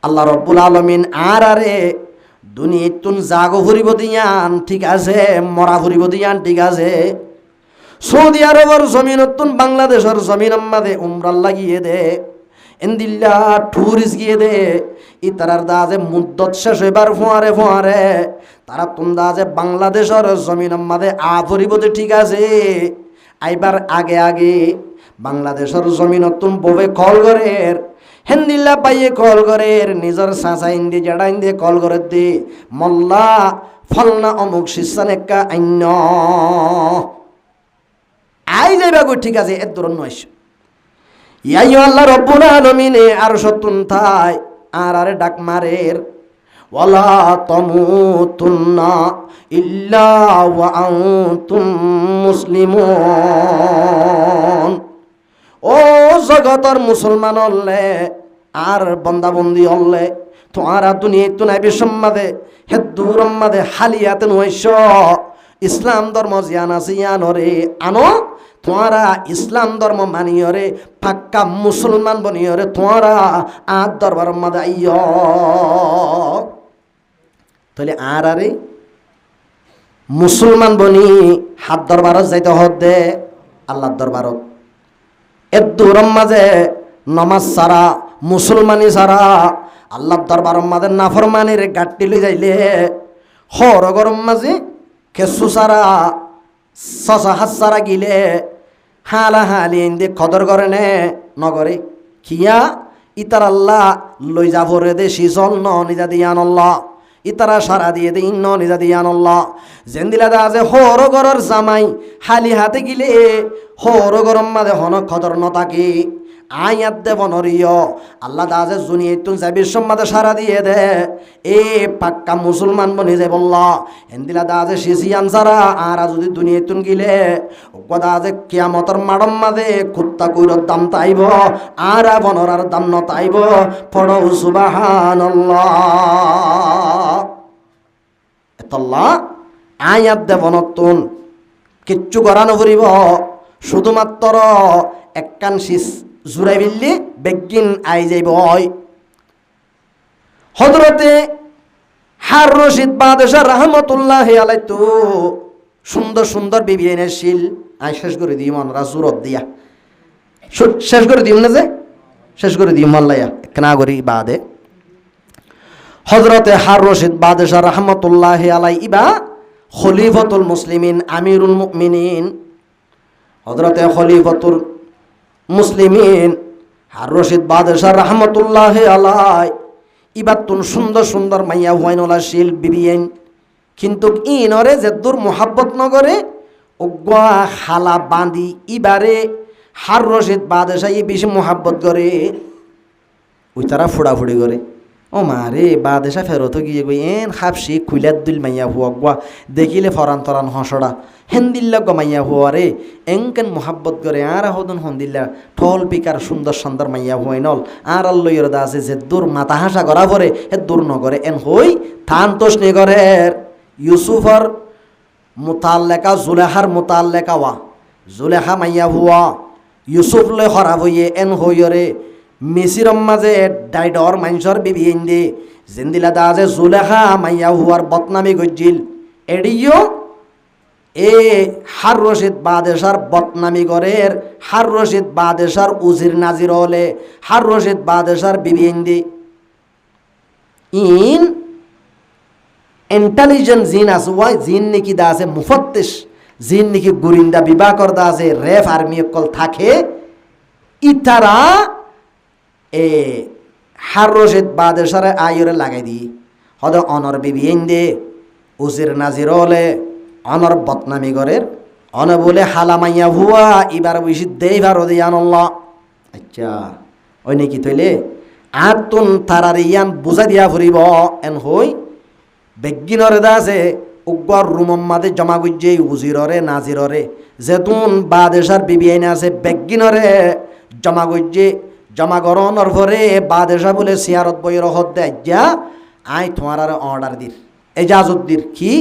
আল্লাহ রব্বুল আলামিন আরে দুনিয়াতুন জাগো ফুরিব দিয়ান ঠিক আছে, মরা ফুরিব দিয়ান ঠিক আছে। সৌদি আরবের জমিনতুন বাংলাদেশের জমিন আমাদে উমরা লাগিয়ে দে, এন্দিল্লা টুরিস্ট গিয়ে দে। ইতারার দাজে মুদ্দত শেষ এবার ফোয়ারে ফোয়ারে তারা তোমরা যে বাংলাদেশের জমিন আমাদে ফুরিব দে ঠিক আছে। আইবার আগে আগে বাংলাদেশের জমিনতুন ববে কল করের, হেন্দিল্লা পাইয়ে কল করের, নিজের সাঁচা ইন্দি জেডা ইন্দি কল করে দে মল্লা ফলনা অমুক শিষ্যান একা আইন আই যাইবা গো ঠিক আছে। এর দূর নয় ইয়াই আল্লাহ রব্বুল আলামিনে আর সতুন থাই আরে ডাক মারের ওয়ালা তামুতুন্না ইল্লা ওয়া আনতুম মুসলিমুন। ও জগতর মুসলমান হলে আর বন্দাবন্দি হলে তোমারা দুনিয়া তুনাই বিসম্মাদে হে দূরম্মাদে হালিয়াতে নৈশ ইসলাম ধর্ম জিয়ান আছে ইয়ানরে আনো। তোমারা ইসলাম ধর্ম মানিয়রে পাক্কা মুসলমান বনিয়রে তোমারা আর দরবার মাদে আইয়। তাহলে আরে মুসলমান বনি হাত দরবারত যাইতে হদে আল্লাহর দরবারত। এর দূরম মাঝে নমাজ সারা মুসলমানি সারা আল্লাহর দরবারের মাঝে নাফরমানির গাঁটটি লই যাইলে হর গরম মাঝে কেসু সারা সসা হাত সারা গিলে হালা হালি ইন্দি খদর করে নে নগরে খিয়া ইতার আল্লাহ লই যাবরে দে সিজন ন নিজা দিয়ান আল্লাহ ইতারা সারা দিয়ে দে ইন্ন নিজা দিয়ান আল্লাহ। জেন্দিলা দা আছে হর গরর জামাই হালি হাতে গিলে হর গরম মাঝে হন খদর নতাকে আয়াত দেব নরিয় আল্লাহ দাজে জুনিয়ে তুন যাবি সম্মাদে সারা দিয়ে দে এ পাক্কা মুসলমান বনি যায় বললা এন্দিলা দাজে শিশিয়ান সারা আর যদি দুনিয়ে তুন গিলে দাজে কিয়ামতর মাডম মাঝে কুত্তা কুইরর দাম তাইব আর বনরার দাম নতাইব পড়ো সুবহানাল্লাহ। এতল্লাহ আয়াত দেব নতুন কিচ্ছু করানো ফুরিব শুধুমাত্র একখান শীষ জুড়াই বিল্লি বেগিন আই যাইব। হযরতে হার রশিদ বাদশাহ রহমতুল্লাহি আলাইহি তো সুন্দর সুন্দর বিবি এনেছিল। আই শেষ করে দিই মনরা জুরত দিয়া শেষ করে দিম না যে শেষ করে দিই মল্লাইয়া কেনা করি বাদে। হযরতে হার রশিদ বাদশাহ রহমতুল্লাহি আলাইহি ইবা খলিফাতুল মুসলিমিন আমিরুল মুমিনিন হযরতে খলিফাতুল মুসলিমিন হার রশিদ বাদশাহ রহমতুল্লাহি আলাইহি ইবাতুন সুন্দর সুন্দর মাইয়া হুয়াইনলা শিল বিবিয়েন কিন্তু ইনরে যে দূর মোহাব্বত নগরে ওগা খালা বাঁধি ইবারে হার রশিদ বাদশাহ বেশি মোহাব্বত করে ওই তারা ফুড়াফুড়ি করে। ও মারে বাদেশা ফেরত গিয়ে গই এন খাপসি খুইলাত দুল মাইয়া হুয়া গুয়া দেখিলে ফরান তরান হসড়া হেন্দিল্লা গো মাইয়া হুয়া রে এনকেন মোহাব্বত করে আর হদন হন্দিল্লা ঠল পিকার সুন্দর সুন্দর মাইয়া হুয়াই নল আর আল্লইর দা আছে যে দূর মাথা হাসা করা পরে হে দূর নগরে এন হই থান তোষ নিগরের ইউসুফর মুতাল্লেকা জুলেহার মুতাল্লেকা ওয়া জুলেহা মাইয়া হুয়া ইউসুফ লে খরাব হইয়ে এন হইরে মিসিরম মাঝে ডাইডর মাইনসর বিবি ইন্দি জিন্দিলা দাজে জুলেখা মাইয়া হুয়ার বদনামি গজ্জিল এডিও এ হার রশিদ বাদেশার বদনামি গরের হার রশিদ বাদেশার উজির নাজির হলে হার রশিদ বাদেশার বিবি ইন্দি ইন ইন্টেলিজেন্ট জিন আছে ওয়াই জিন নাকি দা আছে মুফত্তিশ জিন নাকি গুরিন্দা বিবাহ করদা আছে রেফ আর্মি অকল থাকে ইতারা এ হার রশিদ বাদশারে আয়রে লাগাই দি হদ অনর বিবি দে উজির নাজির হলে অনর বদনামি গরের অন বলে হালামাইয়া হুয়া ইবার বেশি দেই ভারো দিয়ান আল্লাহ। আচ্ছা ওই নাকি তৈলে আর তুন তারার ইয়ান বুঝা দিয়া ফুরিব এন হই বেগিনরে দা আছে উগ্গর রুমম মাদে জমা গুজে উজিররে নাজিররে যেতুন বাদশার বিবি আইনা আছে বেগিনরে জমা গুজে জমা গরণর পরে বাদেশা বলে সিয়ারত বইয়ের হদ দেয় যা আই তোমার আর অর্ডার দির এজাজত দির কি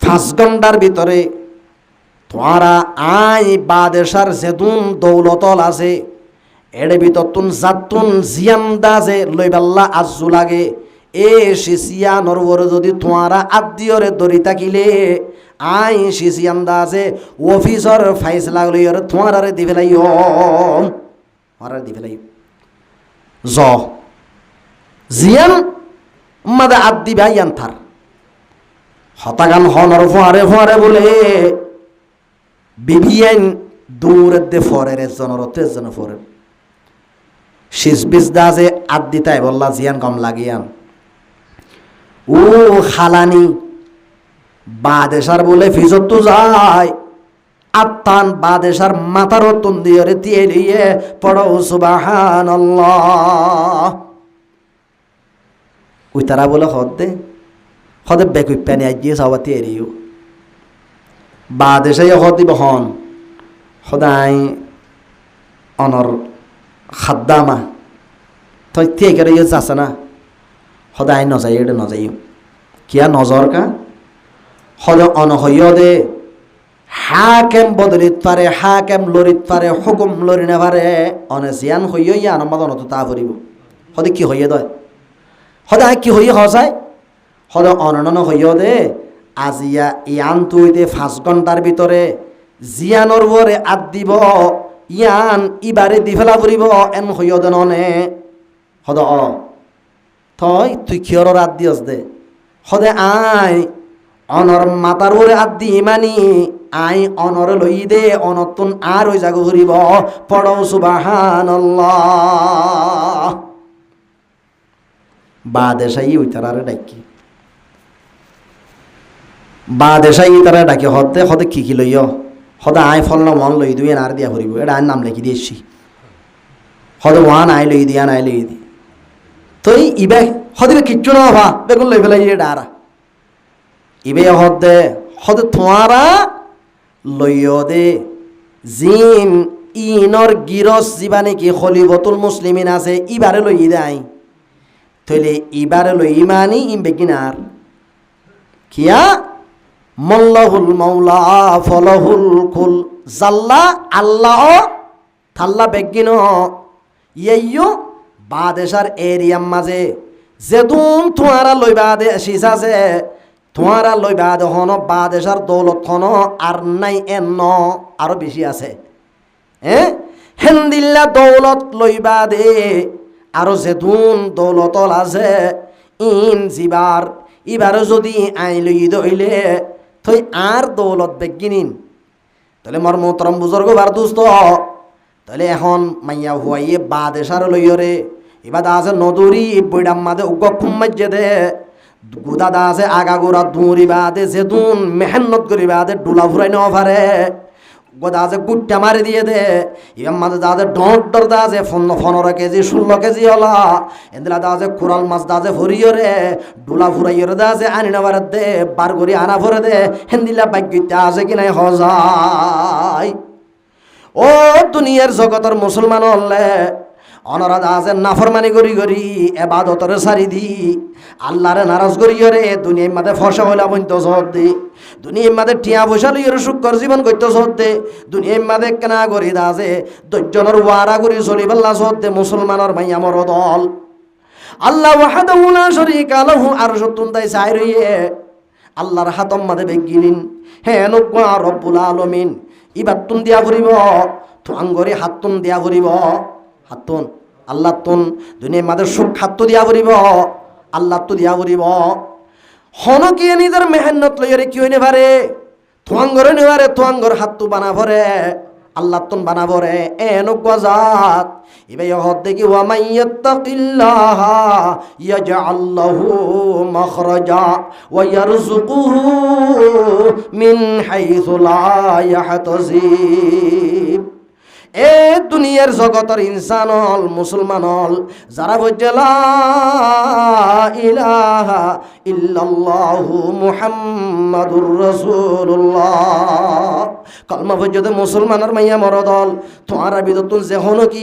5 ঘন্টার ভিতরে তোমারা আই বাদেশার যেতুন দৌলতল আছে এড়ে ভিতর তুন জাতুন জিয়ামদা যে লইবাল্লা আজু লাগে এ শিশিয়া নরবর যদি তোমারা আদিয়রে দরি থাকিলে আই শিশিয়ামদা আছে অফিসর ফাইসলা লইয়র তোমারে দি ফেলাইও মারা দি ফেলাইও জ জিয়ান মাদা আদি ভাইয়ান থার হতাগান হনর ফোয়ারে ফোয়ারে বলে বিবিয়ান দূরের দে ফরের একজনের একজনের ফরের শীষ বিষ দা যে আদি তাই বললা জিয়ান কম লাগিয়ান ও খালানি বাদেশার বলে ফিজত তো যায় আত্তান বাদেশার মাথার তুন দিয়ে রে দিয়ে দিয়ে পড়ো সুবহানাল্লাহ ওই তারা বলে হদে বেকুই প্যানে আইয়ে সবা তেরিও বাদেশাই হদ দিব হন সদাই অনর খাদ্দামা তই তে করে ইয়ে যাচ্ছে না সদাই নজাই এটা নজাইও কিয়া নজর কা সদ অনহয় দে হাকেম বদলিত পারে হাকেম লরিত পারে হুকুম লরি না পারে অনে জিয়ান হইয় ইয়া আনন্দ অনত তা ফুরিব সদে কি হইয়ে দয় সদাই কি হইয়ে হসায় সদ অনন হইয় দে আজিয়া ইয়ান তুইতে 5 ঘন্টার ভিতরে জিয়ানোর বরে আদ দিব ইয়ান ইবারে দি ফেলা ফুরিব এন হইয় দে ননে সদ তুই কিয়র আদ দিয়স দে সদে আই অনর মাতার ওরে আদি ইমানি আই অনর লই দে অনতুন আর ওই জাগো ঘুরিব পড়ো সুবহানাল্লাহ বাদেশাই ওই তারারে ডাকি বাদেশাই তারা ডাকি হদে কি লইয় হদে আই ফলনা মন লই দুই আর দিয়া ঘুরিব এটা আই নাম লেখি দিয়েছি হদে ওয়ান আই লই দিয়া নাই লই দি তুই ইবে হদে কিচ্ছু না ভা বেগুন লই ফেলাই এটা আর ইবে হদে তোমারা লইয় দে জিন ইনর গিরস জীবানে কি খলিফতুল মুসলিমিন আছে ইবারে লই দেয় তইলে ইবারে লই ইমানি ইম বেগিনার কিয়া মল্লাহুল মাওলা ফলাহুল কুল জাল্লা আল্লাহ থাল্লা বেগিন ইয়ো বাদেশার এরিয়ার মাঝে যেদুন তোমারা লইবা দে শিস আছে তোমারা লইবা দে হন বাদেশার দৌলত হন আর নাই এন আরো বেশি আছে হেন্দিল্লা দৌলত লইবা দে আরো যেদুন দৌলতল আছে ইন জিবার ইবারও যদি আই লই দইলে থই আর দৌলত বেগিনিন তাহলে মর মোহতরম বুজুর্গ বার দুস্ত তাহলে এখন মাইয়া হুয়াইয়ে বাদেশার লইয়রে এবার আছে নদুরি বইডাম মাদে উগ্র খুম্মাজ্যে দে গুদা দা আছে আগা গোড়া দৌড়ি বাদে যেদুন মেহনত করি বাদে ডুলা ফুরাই নেওয়া পারে গোদা আছে গুট্টা মারি দিয়ে দে এবার মাঝে দা আছে ডর দা আছে 15 কেজি 16 কেজি হলা এদিলা দা আছে কোরাল মাছ দা আছে ভরিয়রে ডুলা ফুরাইয়রে দা আছে আনি নেবার দে বার করি আনা ভরে দে হেন্দিলা বাগ্যটা আছে কি নাই হজাই ও দুনিয়ার জগতের মুসলমান হলে অনরা দা আছে নাফরমানি করি করি এবাদতর সারি দি আল্লাহরে নারাজ করিয়রে দুনিয়ার মাঝে ফসা হইলা বইত সদ দি দুনিয়ার মাঝে টিয়া পয়সা লইয়রে শুকর জীবন করত সদ দে দুনিয়ার মাঝে কেনা করি দা আছে দৈজনের ওয়ারা করি চলিবাল্লা সদ দে মুসলমানের মাইয়া মর দল আল্লাহ ওয়াহদাহু লা শারীকা লাহু আরশুতুন তাই চাই রইয়ে আল্লাহর হাতম মাঝে বেগিনিন হে নকুয়া রব্বুল আলামিন ইবাতুন দিয়া করিব তুয়াঙ্গরি হাতুন দিয়া করিব হাতুন আল্লাহ তুন দুনিয়ার মাঝে সুখ খাদ্য দিয়া করিব আল্লাহ তো দিয়া করিব হনকিয়ে নিজের মেহনত লইরে কি হইনে পারে তুয়াঙ্গরে নেবারে তুয়াঙ্গর হাতু বানা ভরে আল্লাহ তুন বানা ভরে এনকুয়া জাত ইবাই হদ দেখি ওয়া মাইয়াত্তাকিল্লাহ ইয়াজআল লাহু মাখরাজা ওয়া ইয়ারযুকুহু মিন হাইসু লা ইয়াহতাসিব এ দুনিয়ার জগতের ইনসান হল মুসলমান হল যারা বলছে লা ইলাহা ইল্লাল্লাহু মুহাম্মাদুর রাসূলুল্লাহ কলমা পর্যন্ত মুসলমানের মাইয়া মরদল তোমারা বিদতুন যে হন কি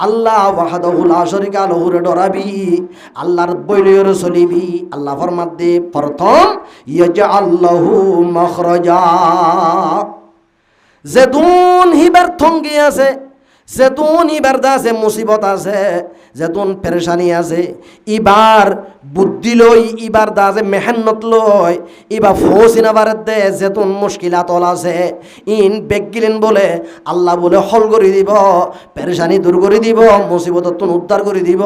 আল্লাহ ওয়াহদাহু লা শারীকা লাহু রে ডরাবি আল্লাহর বইলরে চলিবি আল্লাহ ফরমাত দে প্রথম ইয়াজআল্লাহু মাখরাজা যেদুন হিবার থঙ্গি আছে যেতুন ইবার দা আছে মুসিবত আছে, যেতুন পেরেশানি আছে, ইবার বুদ্ধি লই, ইবার দা আছে মেহনত লই, ইবা ফৌসিনাবার দে যেতুন মুশকিলাত আছে, ইন বেগিলেন বলে আল্লাহ বলে হল করে দিব, পেরেশানি দূর করে দিব, মুসিবত তুন উদ্ধার করে দিব।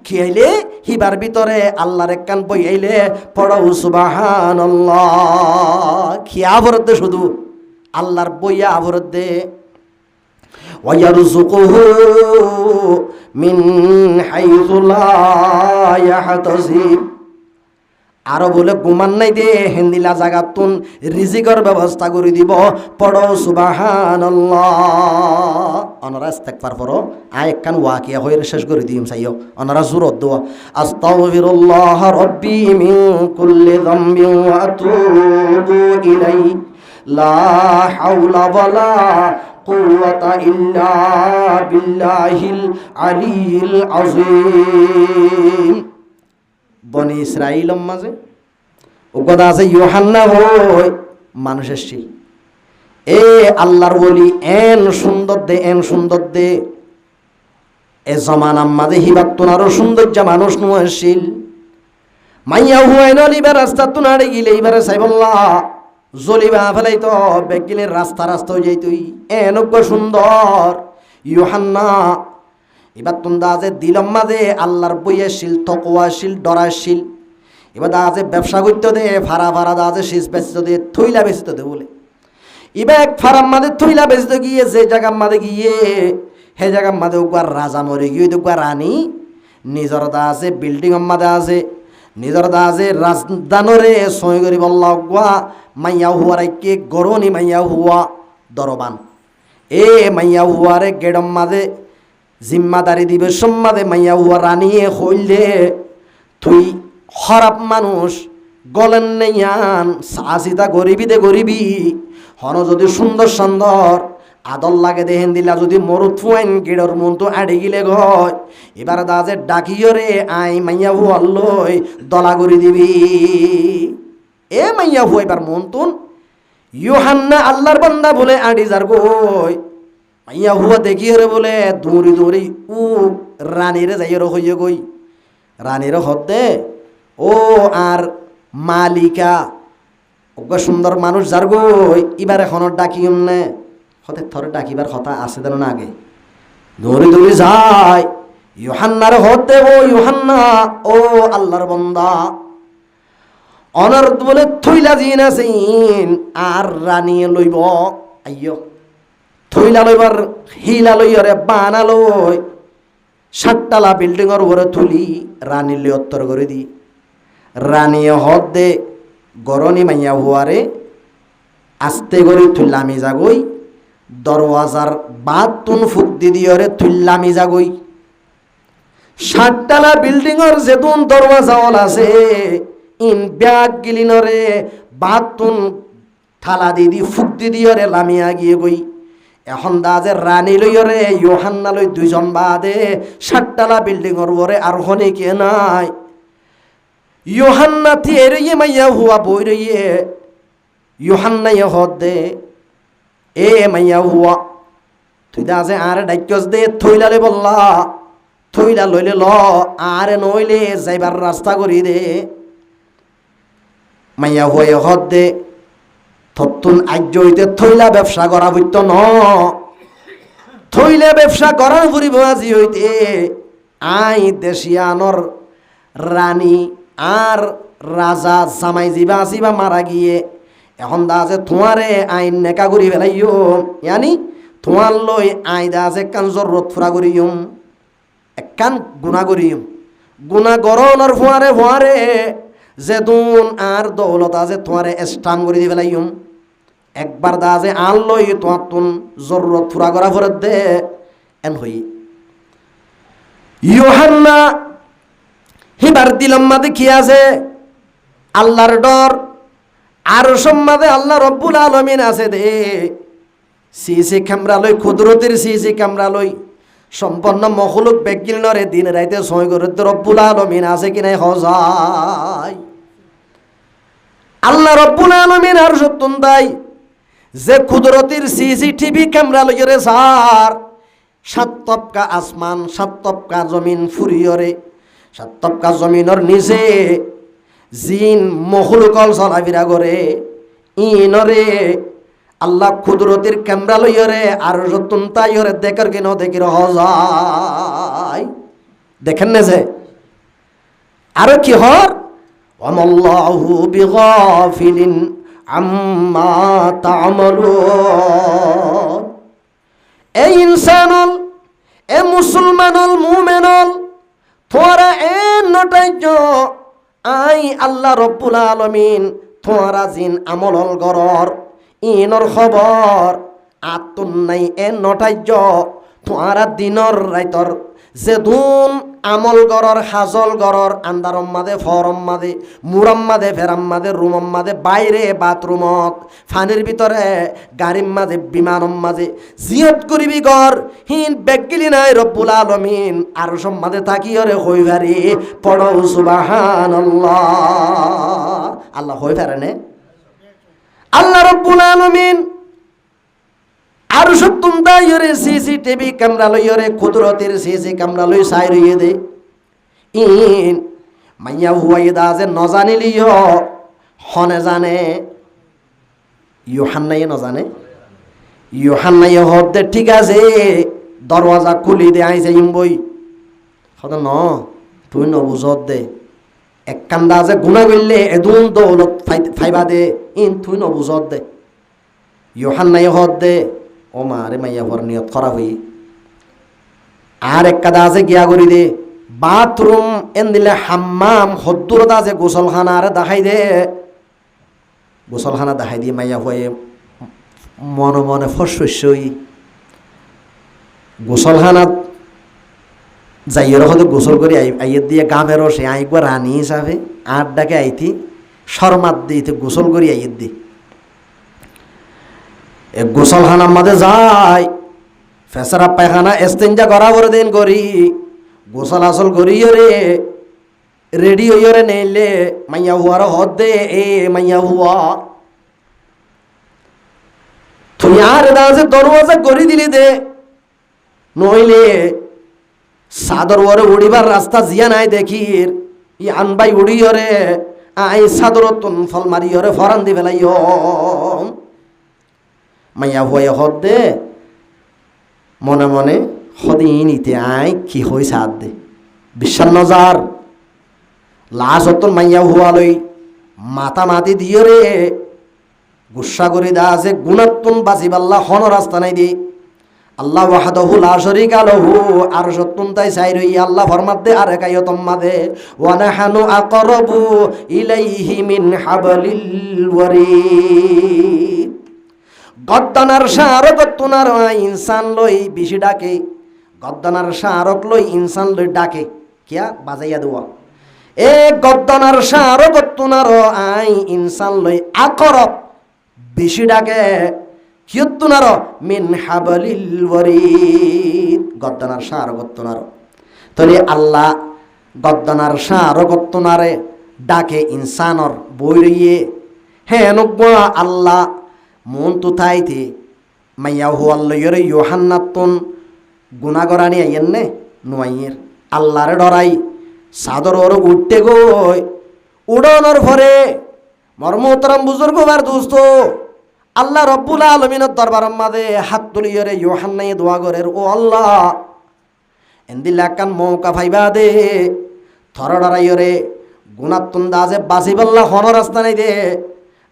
কি আইলে হিবার ভিতরে আল্লাহর এক কান বই আইলে পড়াও সুবহানাল্লাহ। কি আবরত দে শুধু আল্লাহর বইয়া আবরত দে। وَيَرْزُقُهُ مِنْ حَيْثُ لَا يَحْتَسِبُ। আরো বলে গুমান নাই দে হেন্দিলা জাগাতুন রিজিকর ব্যবস্থা করে দিব। পড়ো সুবহানাল্লাহ। অনারা ইস্তেগফার করো, আয় একখান ওয়াকিয়া হয়ে শেষ করে দিম চাইও। অনারা জোরত দোয়া, আস্তাগফিরুল্লাহ রাব্বি মিন কুল্লি যামবিন ওয়া আতুবু ইলাইহি লা হাওলা ওয়ালা কুওয়াতা ইল্লা বিল্লাহিল আলিয়্যিল আযীম। বনি ইসরাইলের মাঝে ও কথা আছে ইউহান্না হই মানুষের শিল এ আল্লাহর বলি এন সুন্দর দে, এন সুন্দর দে এ জমানার মাঝে হিবাত্তুন আরো সৌন্দর্য মানুষ নুয়াশীল মাইয়া হুয়াইন লিবার রাস্তা তুন আড়ে গিলে এবারে সাইবল্লাহ জলিবা ফেলাই তো বেগিলের রাস্তা রাস্তা হয়ে যাই তুই এনজ্ঞ সুন্দর ইউহান্না। এবার তোমরা যে দিলম মাঝে আল্লাহর বইয়াশীল, তকওয়াশীল, ডরাশীল। এবার দা যে ব্যবসা করতে দে ফারা ফারা দা যে শীষ বেচিত দে, থইলা বেচিত দে বলে। এবার এক ফারাম মাঝে থইলা বেচিত গিয়ে যে জায়গার মাঝে গিয়ে সেই জায়গার মাঝে ওগুয়ার রাজা মরে গিয়ে ওগুয়ার রানী নিজর দা আছে বিল্ডিং মাঝে আছে, নিজর দা আছে রাজদানরে সই করি বল্লা গুয়া মাইয়া হুয়ার কে গরনি মাইয়া হুয়া দরবান এ মাইয়া হুয়ারে গেডম মাঝে জিম্মাদারি দিবে সম্মাদে মাইয়া হুয়া রানিয়ে হইলে তুই খারাপ মানুষ গলেন নেয়ান সাসিতা গরিবি দে গরিবি হন যদি সুন্দর সুন্দর আদল লাগে দেহেন দিলা যদি মরুত ফুয়েন গিড়র মন তো আড়ে গিলে গয় এবার দাজে ডাকিও রে আই মাইয়া হুয়া লই দলা করি দিবি। এ মাইয়া হুয়া এবার মন তুন ইউহান্না আল্লাহর বান্দা বলে আড়ি যার গই মাইয়া হুয়া দেখি রে বলে দৌড়ি দৌড়ি উ রানীরে যাই র হইয়ে গই রানীর হদ্দে ও আর মালিকা ওগা সুন্দর মানুষ যার গই এবার এখন ডাকিম নে হতে থরে ডাকিবার কথা আছে দেন না আগে দৌড়ি দৌড়ি যায় ইউহান্নার হদ্দে ও ইউহান্না ও আল্লাহর বান্দা অনর্থ বলে থইলা জিন আছেন আর রানিয়ে লইব আইয় থইলা লইবার হিলা লইয়রে বানা লই 7 বিল্ডিংয়ের উপরে তুলি রানীলে উত্তর করে দি রানিয়ে হদ দে গরনি মাইয়া হুয়ারে আস্তে করে তুললামি যাগই দরওয়াজার বাদ তুন ফুক দি দিয়রে তুললামি যাগই 7 বিল্ডিংয়ের যেতুন দরওয়াজা ওল আছে ইন ব্যাগ গিলিনরে বাদ তুন থালা দি ফুক দি দিয়রে লামিয়া গিয়ে গই এখন দা যে রানী লইরে ইউহান্না লই দুইজন বাদে 7 বিল্ডিংয়ের উপরে আর হনে কে নাই ইউহান্না থি এরিয়ে মাইয়া হুয়া বই রইয়ে ইউহান্না হদ দে এ মাইয়া হুয়া তুই দা যে আর ডাইকস দে থইলালে বললা থইলা লইলে ল আর নইলে যাইবার রাস্তা করি দে মাইয়া হুয়া হদ দে থতুন আজ্য হইতে থইলা ব্যবসা করা হইত ন থইলা ব্যবসা করার ফুরিব আজি হইতে আই দেশিয়ানর রানী আর রাজা জামাই জিবা আসিবা মারা গিয়ে এখন দা আছে তোমারে আইন নেকা করি ফেলাইও ইয়ানি তোমার লই আই দা আছে কান জরুরত ফুরা করিম একখান গুণা করিম গুণা গরণর ফুয়ারে ফুয়ারে যেতুন আর দৌলত আছে তোমারে স্টাম করে দি ফেলাইম একবার দা আছে আন লই তোমার তুন জরুরত ফুরা করা ফরত দে এন হই ইউহান্না হিবার দিলাম মাদে কি আছে আল্লাহর ডর আর সম্মাদে আল্লাহ রব্বুল আলামিন আছে দে সিসি ক্যামেরা লই কুদরতের সিসি ক্যামেরা লই সম্পন্ন মখলুক বেগিল নরে দিন রাইতে সই করে রব্বুল আলামিন আছে কি নাই হজাই আল্লাহ রব্বুল আলামিন আর সত্যন তাই যে কুদরতের সিসিটিভি ক্যামেরা লইরে সার সাত তপকা আসমান, সাত তপকা জমিন ফুরিয়রে, সাত তপকা জমিনের নিচে জিন মখলুকল চলাফেরা করে ইনরে আল্লাহ কুদরতির ক্যামেরা লইয়রে আর যতন তাইরে দেখার কেন দেখির হজায় দেখেন না যে আরো কি হর ওয়ামাল্লাহু বিগাফিলিন আম্মা তা'মালুন। এই ইনসানুল, এ মুসলমানুল, মুমিনুল, তোরা এ নটাইজ আই আল্লাহ রব্বুল আলামিন তোরা জিন আমলল গরর ইনর খবর আতুন নাই এ নটাইজ তোরা দিনর রাইতর যেদুন আমল গরর হাজল গরর আন্দারম মাদে ফরম মাদে মুরাম মাদে ফেরাম মাদে রুমম মাদে বাইরে বাথরুমত ফানির ভিতরে গাড়ির মাঝে বিমানম মাঝে জিয়ত করিবি গর হিন বেগিলি নাই রব্বুল আলামিন আর সব মাঝে থাকিয়রে হই ভারি পড়ো সুবহানাল্লাহ। আল্লাহ হই পারে নে আল্লাহ রব্বুল আলামিন আর সত্যম দাইরে সিসিটিভি ক্যামেরা লইরে কুদরতের সিসি ক্যামেরা লই সাই রইয়ে দে ইন মাইয়া হুয়াইদা যে নজানিলিও হনে জানে ইউহান্নাই নজানে ইউহান্নাই হদে ঠিক আছে দরওয়াজা খুলি দে আইছে ইমবই হদ ন তুই নবুজত দে এক কান্দা যে গুণা করলে এদুন দৌলত ফাইবা দে ইন তুই নবুজত দে ইউহান্নাই হদ দে ও মা রে মাইয়া ভর নিয়ত খারাপ হই আর এক কাদা আছে গিয়া করি দে বাথরুম এন দিলে হাম্মাম হদ্দুরত আছে গোসলখানা আরে দেখাই দে গোসলখানা দেখাই দিয়ে মাইয়া হয়ে মনে মনে ফসই গোসলখানাত যাইয়ের হয়তো গোসল করি আইয়ের দিয়ে গামেরও সে আইকবার রানী হিসাবে আট ডাকে আইতি শর্মাত দিতে গোসল করি আইয়ের দি এক গোসলখানার মাঝে যাই ফেসরা পায়খানা এস্তেঞ্জা করা করে দিন করি গোসল আসল করি রে রেডি হইরে নেইলে মাইয়া হুয়ার হদ দে এ মাইয়া হুয়া তুই আর দাসে দরওয়াজা করি দিলি দে নইলে সাদর ওরে উড়িবার রাস্তা জিয়া নাই দেখির ই আনবাই উড়িয়রে আই সাদরতন ফল মারিয়রে ফরান দি ফেলাইও মাইয়া হয়ে হদ দে মনে মনে হদিনিতে আই কি হই সাদ দে বিশ্বাস নজার লাশ অত মাইয়া হুয়ালই মাথা মাতি দিয়ে রে গুসা করে দা আছে গুণাত্তুন বাঁচিবাল্লা হন রাস্তা নাই দি আল্লাহ ওয়াহদাহু লা শারীকা লাহু আর সত্তুন তাই চাই রই আল্লাহ ফরমাত দে আর একাই তোমা দে ওয়া নাহানু আকরাবু ইলাইহি মিন হাবলিল ওয়ারিদ। গদ্দানার শারক তুনার ইনসান লই বেশি ডাকে গদ্দানার শারক লই ইনসান লই ডাকে কিয়া বাজাইয়া দেওয়া এ গদ্দানার শারক তুনার আই ইনসান লই আকরব বেশি ডাকে কিয়তুনার মিন হাবলিল ওয়ারিদ গদ্দানার শারক তুনার তলে আল্লাহ গদ্দানার শারক তুনারে ডাকে ইনসানর বইরিয়ে হে নব্বা আল্লাহ মন তো তাইতে মাইয়া হুয়াল্লয়রে ইউহান্নাতুন গুনাগরানি আইয়েন নে নুয়াইয়ের আল্লাহরে ডরাই সাদর ওর উঠতে গই উড়ানোর পরে মর্মতরম বুজুর্গ বার দোস্ত আল্লাহ রব্বুল আলামিনের দরবার মাদে হাত তুলিয়রে ইউহান্নাই দোয়া করের ও আল্লাহ এন্দিলা কান মৌকা ফাইবা দে থর ডরাইয়রে গুনাতুন দাজে বাসিবাল্লাহ হন রাস্তা নাই দে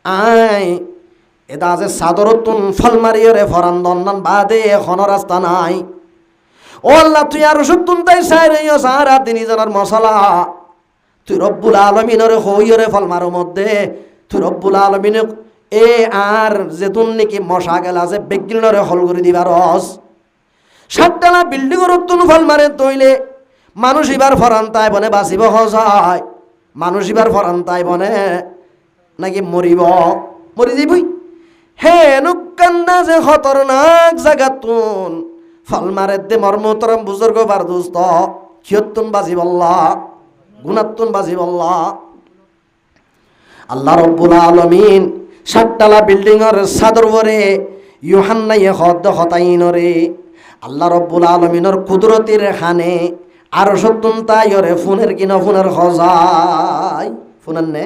আই এটা আছে সাদরতুন ফল মারিয়রে ফরান দন্নান বাদে এখনো রাস্তা নাই ও আল্লাহ তুই আর সত্যুন তাই সাইরেও সারা তিনি জানার মশলা তুই রব্বুল আলামিনের হইরে ফল মারো মধ্যে তুই রব্বুল আলামিনে এ আর যেতুন নাকি মশা গেল আছে বেগিলরে হল করে দিবার রস সাতটালা বিল্ডিংয়ের উত্তুন ফল মারে তৈলে মানুষ এবার ফরান তাই বনে বাঁচিব হজায় মানুষ এবার ফরান তাই বনে নাকি মরিব মরি যাবই হে নুকান্না যে খতরনাক জাগাতুন ফল মারে দে মর্মতরম বুজুর্গ বার দোস্ত কিয়তুন বাজি বল্লা গুনাতুন বাজি বল্লা আল্লাহ রব্বুল আলামিন সাততলা বিল্ডিংয়ের সাদর ওরে ইউহান্নাই হদ হতাইনরে আল্লাহ রব্বুল আলমিনের কুদরতির খানে আর সত্যন তাইরে ফোনের কিনা ফোনের হজাই ফোনের নে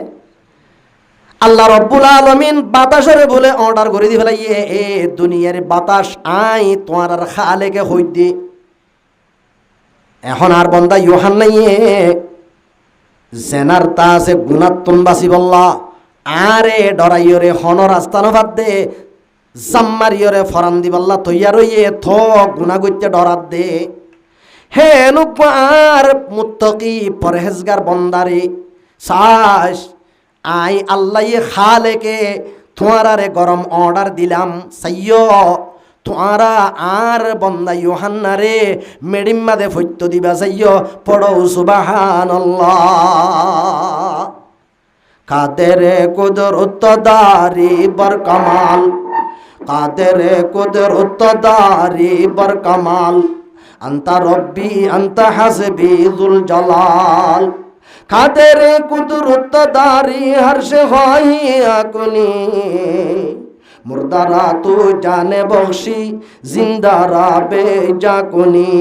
আল্লাহ রব্বুল আলমিন বাতাসরে বলে অর্ডার করে দি ফেলাই এ দুনিয়ার বাতাস আই তোমার আর খালেকে হই দি এখন আর বন্দা ইউহান নাই জেনার তা আছে গুণাত্তন বাসি বললা আরে ডরাইয়রে হন রাস্তানো বাদ দে জাম্মারিয়রে ফরান দি বললা তৈয়ার হইয়ে থ গুণা গইতে ডরাত দে হে নুকমার মুত্তকি পরহেজগার বন্দারে সাস আই আল্লাহ খালেকে তোমারে গরম অর্ডার দিলাম সাইয় তোমারা আর বন্দা ইউহান্না রে মেডিম্মাদে ফৈত্য দিবা সাইয় পড়ো সুবহানাল্লাহ কাদের কুদরত দারি বর কামাল কাদের কুদরত দারি বর কামাল আন্তা রব্বি আন্তা হাসবি যুল জালাল কাদের কুদরত দারি হর্ষে হইয়া কুনি মুর্দারা তু জানে বখশি জিন্দারা বেজাকুনি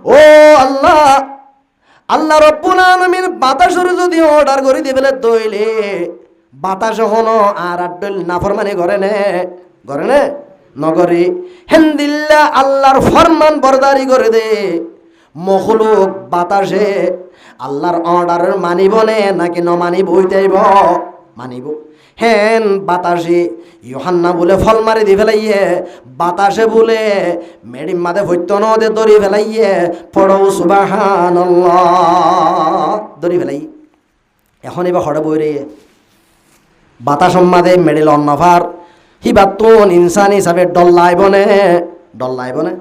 ও আল্লাহ আল্লাহ রব্বুল আলামিন বাতাসরে যদি অর্ডার করে দিবেলে দইলে বাতাস হনো আর আড্ডল নাফরমানি করে নে নগরে হেন্দিল্লা আল্লাহর ফরমান বরদারি করে দে মখলুক বাতাসে আল্লাহর অর্ডারের মানিব নে নাকি ন মানিব হইতেইব মানিব হেন বাতাসে ইউহান্না বলে ফল মারি দি ফেলাইয়ে বাতাসে বলে মেডিম মাদে ভৈত্য নদে দড়ি ফেলাইয়ে পড়ো সুবহানাল্লাহ দড়ি ফেলাই এখন এবার হড়ে বই রে বাতাস মাদে মেডিল অন্নভার হিবাতুন ইনসান হিসাবে ডল্লাইব নে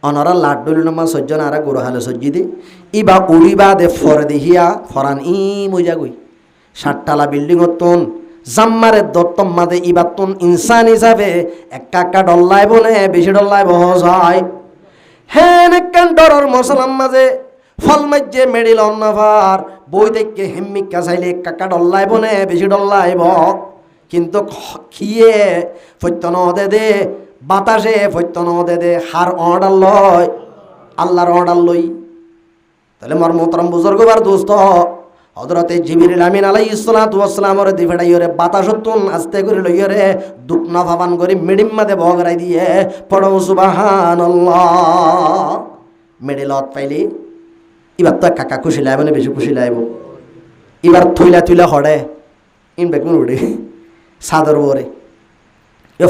অনরা লাড্ডুল নমা সজ্জন আর গুরু হালে সজ্জি দি ইবা উড়িবা দে ফর দেহিয়া ফরান ই মজা গই 60 বিল্ডিং অতন জাম্মারে দত্তম মাদে ইবাতুন ইনসান হিসাবে একা ডল্লাইব নে বেশি ডল্লাইব হয় হেন একখান ডরর মশলাম মাঝে ফল মাজ্জে মেডিল অন্নভার বই দেখে হেম্মিকা চাইলে একা ডল্লাইব নে বেশি ডল্লাইব কিন্তু খিয়ে ফৈত্যন দে বাতাসে ফৈত্যন দে হার অর্ডার লয় আল্লাহর অর্ডার লই তাহলে মর মোহতরম বুজুর্গবার দোস্ত হযরতে জিবরিল আমিন আলাইহিস সালাতু ওয়াস সালামরে দিফেড়াইরে বাতাসতুন আস্তে করে লইরে দুকনা ভাবান করে মিডিম মাদে বগরাই দিয়ে পড়ো সুবহানাল্লাহ মেডিলত পাইলি এবার তো কাকা খুশি লাইব না বেশি খুশি লাইব এবার থইলা হড়ে ইন বেকুন উড়ে সাদর ওরে এ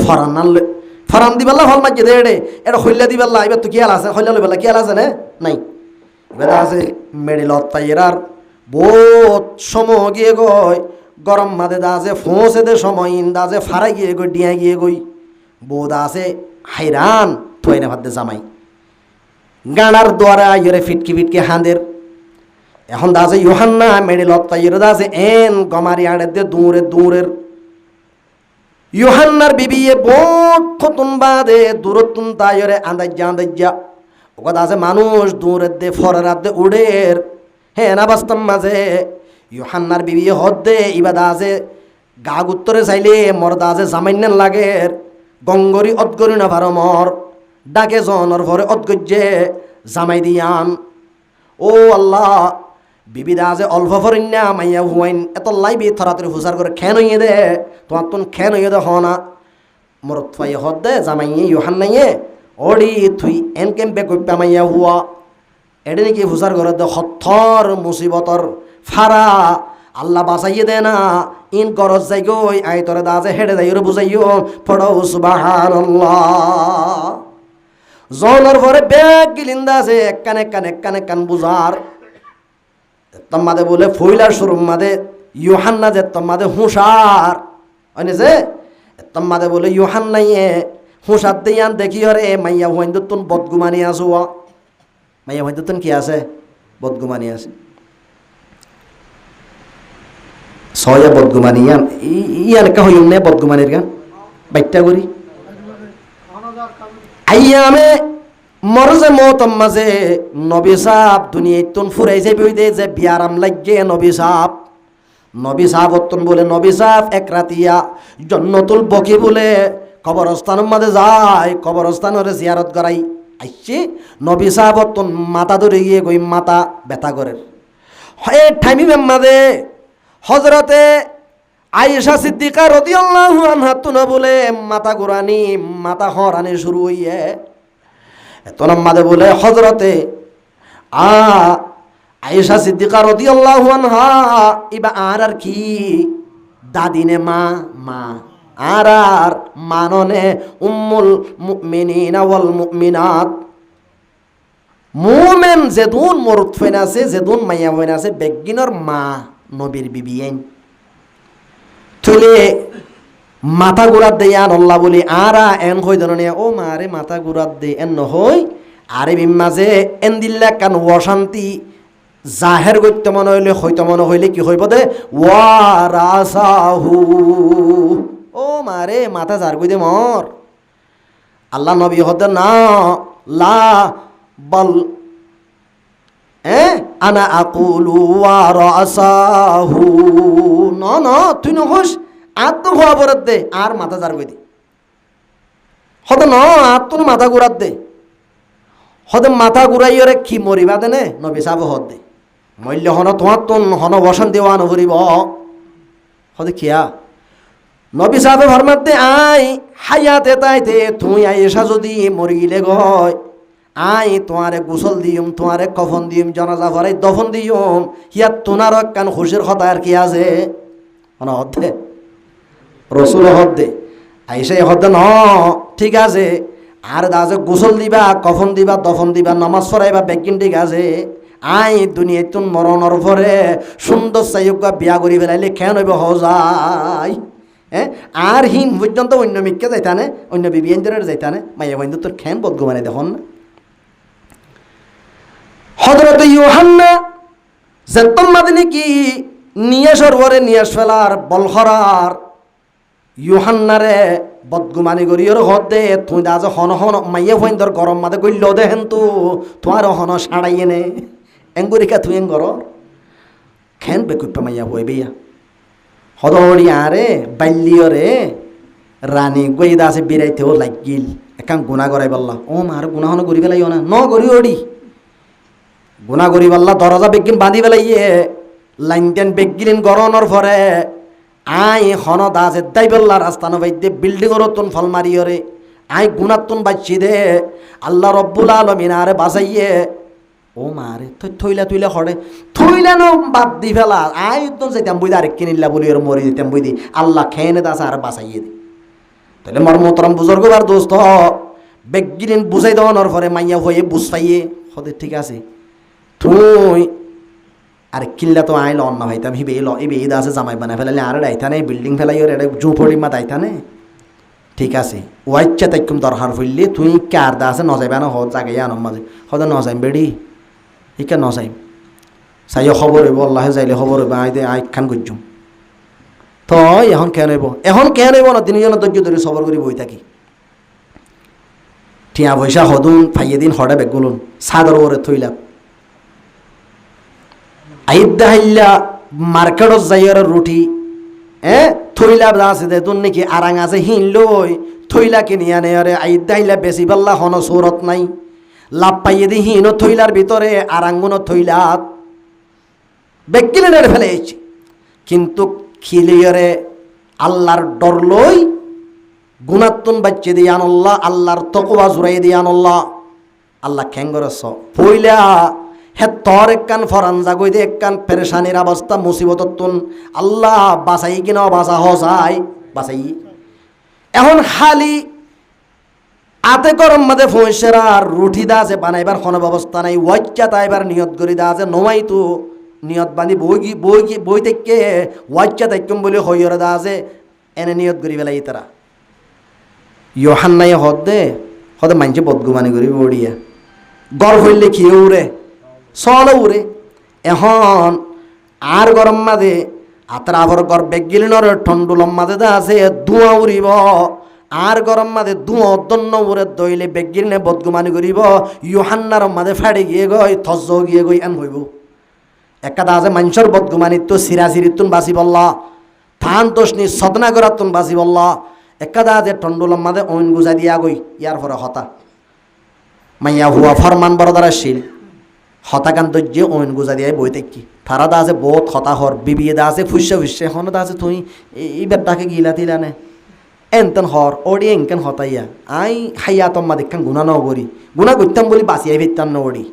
ফরান দিবেলা হল মাঝে দে এটা হইলা দিবেলা এবার তো কিয়াল আছে হইলা লইবেলা কিয়াল আছে না নাই এবার আছে মেডিলত পাইরার বহুত সময় গিয়ে গই গরম মাদে দাজে ফোঁসে দে সময় ইন্দাজে ফারাই গিয়ে গই ডিয়া গিয়ে গই বোধ আছে হাইরান থইনে ভাত দে জামাই গানার দ্বারা ইরে ফিটকি হাঁদের এখন দাজে ইউহান্না মেডিলত তাইরে দাজে এন গমারি আড়ে দে দূরের ইউহান্নার বিবিয়ে বহুত খতুন বাদে দূরতুন তাইরে আন্দাজ্জা ওকে দাজে মানুষ দূরের দে ফরার দে উড়ের হে না বাস্তব মাঝে ইউহান্নার বিবি হদ্দে ইবাদা আছে গাগ উত্তরে চাইলে মরদা আছে জামাইন্যান লাগের গঙ্গরি অদগরি না ভার মর ডাকে জনর ভরে অদগজ্জে জামাই দিয়ান ও আল্লাহ বিবিদা আছে অল্প ফরিন্যা মাইয়া হুয়াইন এত লাইবি থরাতরি হুসার করে খেন হইয়ে দে তোমার তুন খেন হইয়ে দে হনা মরত ফাই হদ্দে জামাইয়ে ইউহান্নাইয়ে ওডি থুই এন কেম্পে কইপা মাইয়া হুয়া এটা নাকি হুসার ঘরে দে হথর মুসিবতর ফারা আল্লাহ বাঁচাইয়ে দে না ইন গরজ যাই গই আই তোরে দাজে হেডে যাই বুঝাইও পড়ো সুবহানাল্লাহ জনর ভরে ব্যাগ গিলিন্দা আছে কান বুঝার তোমাদে বলে ফইলার শোরুম মাদে ইউহান্না যে তোমাদে হুঁসার অনেছে তোমাদে বলে ইউহান্নাইয়ে হুঁসার দিয়ান দেখি হরে মাইয়া হইন তুন বদগুমানি আসুয়া মাইয়া হইতে তুন কি আছে বদগুমানি আছে সয়া বদগুমানি ইয়ান কা হইম নে বদগুমানির গান বাইটা করি আইয়ামে মরজে মতম মাঝে নবী সাহেব দুনিয়ায় তুন ফুরাই যাবে ওই দে যে বিয়ারাম লাগে নবী সাহেব অত্তন বলে নবী সাহেব এক রাতিয়া জন্নতুল বকি বলে কবরস্থানের মাঝে যায়, কবরস্থানের জিয়ারত করাই আইছে। নবী সাহাবত তোন মাথা ধরে গিয়ে গই মাথা ব্যথা করে। হয় ঠাইমিমের মাঝে হজরতে আয়েশা সিদ্দিকা রাদিয়াল্লাহু আনহা তুনা বলে মাথা ঘুরানি, মাথা হরানি শুরু হইয়ে তোনার মাঝে বলে হজরতে আয়েশা সিদ্দিকা রাদিয়াল্লাহু আনহা ইবা আর কি দাদিনে মা মা আর মাননে উম্মুল মুমিনিনা ওয়াল মুমিনাত। মুমেন যেদুন মরুত ফেন আছে, যেদুন মাইয়া ফেন আছে, বেগিনর মা নবীর বিবি আইন তুলে মাথা ঘুরাত দে আন আল্লাহ বলি আরা এন হই ধরনে ও মারে মাথা ঘুরাত দে এন নহই আরে বিমাজে এন দিল্লা কান অশান্তি জাহের গত্য মনে হইলে হইত মনে হইলে কি হইব দে ওয়ারাসাহু ও মারে মাথা জার গই দে মর। আল্লাহ নবী হতে না লা বল আনা আকুলু ওয়ারাসাহু ন ন তুই নহস আর তো হওয়া বরাদ দে আর মাথা জার গই দে হতে ন আর তো মাথা ঘুরাত দে হতে মাথা ঘুরাই ওরে কি মরিবা দেনে নবী সাহেব হদ দে মূল্য হন তোমার তো হন বসন দেওয়া নভরিব হতে খিয়া নবী সাহেব ফরমাত দে আই হায়াতে তাইতে তুই আয়েশা যদি মরি গিলে গয় আই তোমারে গোসল দিম, তোমারে কফন দিম, জনাজা ভরাই দফন দিম, হিয়াত তোনার কান খুশির কথা আর কি আছে হদ দে রসুল হদ দে আইসাই হদ দে ন ঠিক আছে আর দাজে গোসল দিবা, কফন দিবা, দফন দিবা, নমাজ পড়াইবা বেকিন ঠিক আছে। আই দুনিয়ায় তুন মরণর পরে সুন্দর চাইকা বিয়া করি ফেলাইলে খেন হইব হজাই আর হিন পর্যন্ত অন্য মিককে যাইতানে, অন্য বিবিএনদের যাইতানে মাইয়া বন্ধু তোর খেন বদগু মানে দেখুন না। হযরত ইউহান্না যেতম মাদিনী কি নিয়ে সরবরে নিয়ে ফেলার বলহরার ইউহান্নারে বদগুমানি করি ওর হদ দে তুই দাজ হন হন মাইয়া বন্ধর গরম মাদে কইল দে হেন তো তোমার হন সাড়াইয়ে নে এঙ্গুরিকা তুই এং গর খেন বেকুপা মাইয়া বই বেয়া হদড়ি আরে বাল্যরে রানী গইদা আছে বিরাইতেও লাগিল একান গুণা করাই বললা ও মার গুণা হন করি ফেলাইও না ন করি ওড়ি গুণা করি বললা দরজা বেগিন বাঁধি ফেলাইয়ে লাইন টেন বেগিলিন গরনের পরে আই হন দাসে দাই বললা রাস্তা নবাইদে বিল্ডিংর তুন ফল মারিয়রে আই গুণাতুন বাচ্চি দে আল্লাহ রব্বুল আলমিন আরে বাঁচাইয়ে ও মারে তুই থইলা তুইলা হরে থইলা ন বাদ দি ফেলা আই তো যেতাম বই আরেক কিনিল্লা বলি ওর মরি যেতাম বই দি আল্লাহ খেয়ে দাস আর বাঁচাইয়ে দি তাহলে মর মোতরম বুজুর্গ বার দোস্ত বেগিলিন বুঝাই দেওয়ানোর পরে মাইয়া হয়ে বুঝ পাইয়ে হদে ঠিক আছে তুই আর কিল্লা তো আইল অন্য ভাইতাম হিবে এলো এবে ঈদ আছে জামাই বানা ফেলালে আর ডাইতানে বিল্ডিং ফেলাই ওর এটা ঝুপড়ি মা দাইতানে ঠিক আছে ওয়াইচ্ছা তাইকুম দরকার ফইলে তুই কার দা আছে নজাইবা না হদ জাগাই আনম মাঝে হদ নজাইম বেড়ি ইকা নজাইম চাই খবর হইব আল্লাহে যাইলে খবর হইব আই দে আই খান গজ্জুম তো এখন কেন হইব এখন কেন হইব না তিনজনের ধৈর্য ধরে সবর করে বই থাকি টিয়া পয়সা হদুন ফাইয়ে দিন হঠাৎ বেগুলুন সাদর ওরে থইলাম আইদা হাইলা মার্কেটত যাইয়ার রুটি থইলা আছে দে তোর নাকি আরাং আছে হিন লই থইলা কিনি আনে আরে আইদা হাইলা বেশি পাল্লা হন সৌরত নাই লাভ পাইয়ে দি হিন থইলার ভিতরে আরাঙ্গুন থইলাত বেগিলের ফেলে আইছি কিন্তু খিলিয়রে আল্লাহর ডর লই গুণাত্তুন বাচ্চে দিয়ে আনল্লাহ আল্লাহর তকওয়া জুড়াই দিয়ে আনল্লাহ আল্লাহ খেঙ্গরস পইলা হে তোর একখান ফরান জাগই দে একখান পেরেশানির অবস্থা মুসিবততুন আল্লাহ বাঁচাই কিনা বাঁচা হসাই বাঁচাই এখন খালি আতে গরম মাঝে ফসেরা আর রুটি দা আছে বানাইবার কোনো ব্যবস্থা নাই ওয়াজ্জা তাইবার নিয়ত করি দা আছে নমাই তো নিয়ত বান্ধি বই থেকে ওয়াজ্জা তাইকম বলে হইরে দা আছে এনে নিয়ত করি বেলাই তারা ইয়োহান্নাই হদ দে হদে মানছে বদগুমানি করি বড়িয়া গড় হইলে খেয়ে উড়ে চল উড়ে এখন আর গরম মাঝে আতরা আভর গর বেগিলিনর ঠন্ডুলম মাঝে দা আছে ধোঁয়া উড়িব আর গরম মাঝে ধোঁয়া অদন্য উড়ে দইলে বেগিলিনে বদগুমানি করিব ইয়োহান্নার মাঝে ফাড়ে গিয়ে গই থজ্জ গিয়ে গই এন হইব একা দা আছে মানুষের বদগুমানি তো সিরা সিরিতুন বাসি বললা থান তোষনি সদনা করাতুন বাসি বললা একা দা যে টন্ডুলম মাঝে অইন গুজা দিয়া গই ইয়ার পরে হতা মাইয়া হুয়া ফরমান বরদার শিল হতাকান দর্যে অইন গুজা দিয়ে বই দেখি তারা দা আছে বহুত হতা হর বিবিয়ে দা আছে ফুসে ফুসে হন দা আছে তুই এই বেটাকে গিলা তিলা নে এনতেন হর ওড়ি এনকেন হতাইয়া আই হাইয়া তম্মা দেখান গুণা ন করি গুণা করতাম বলি বাঁচিয়াই ফিরতাম ন ওড়ি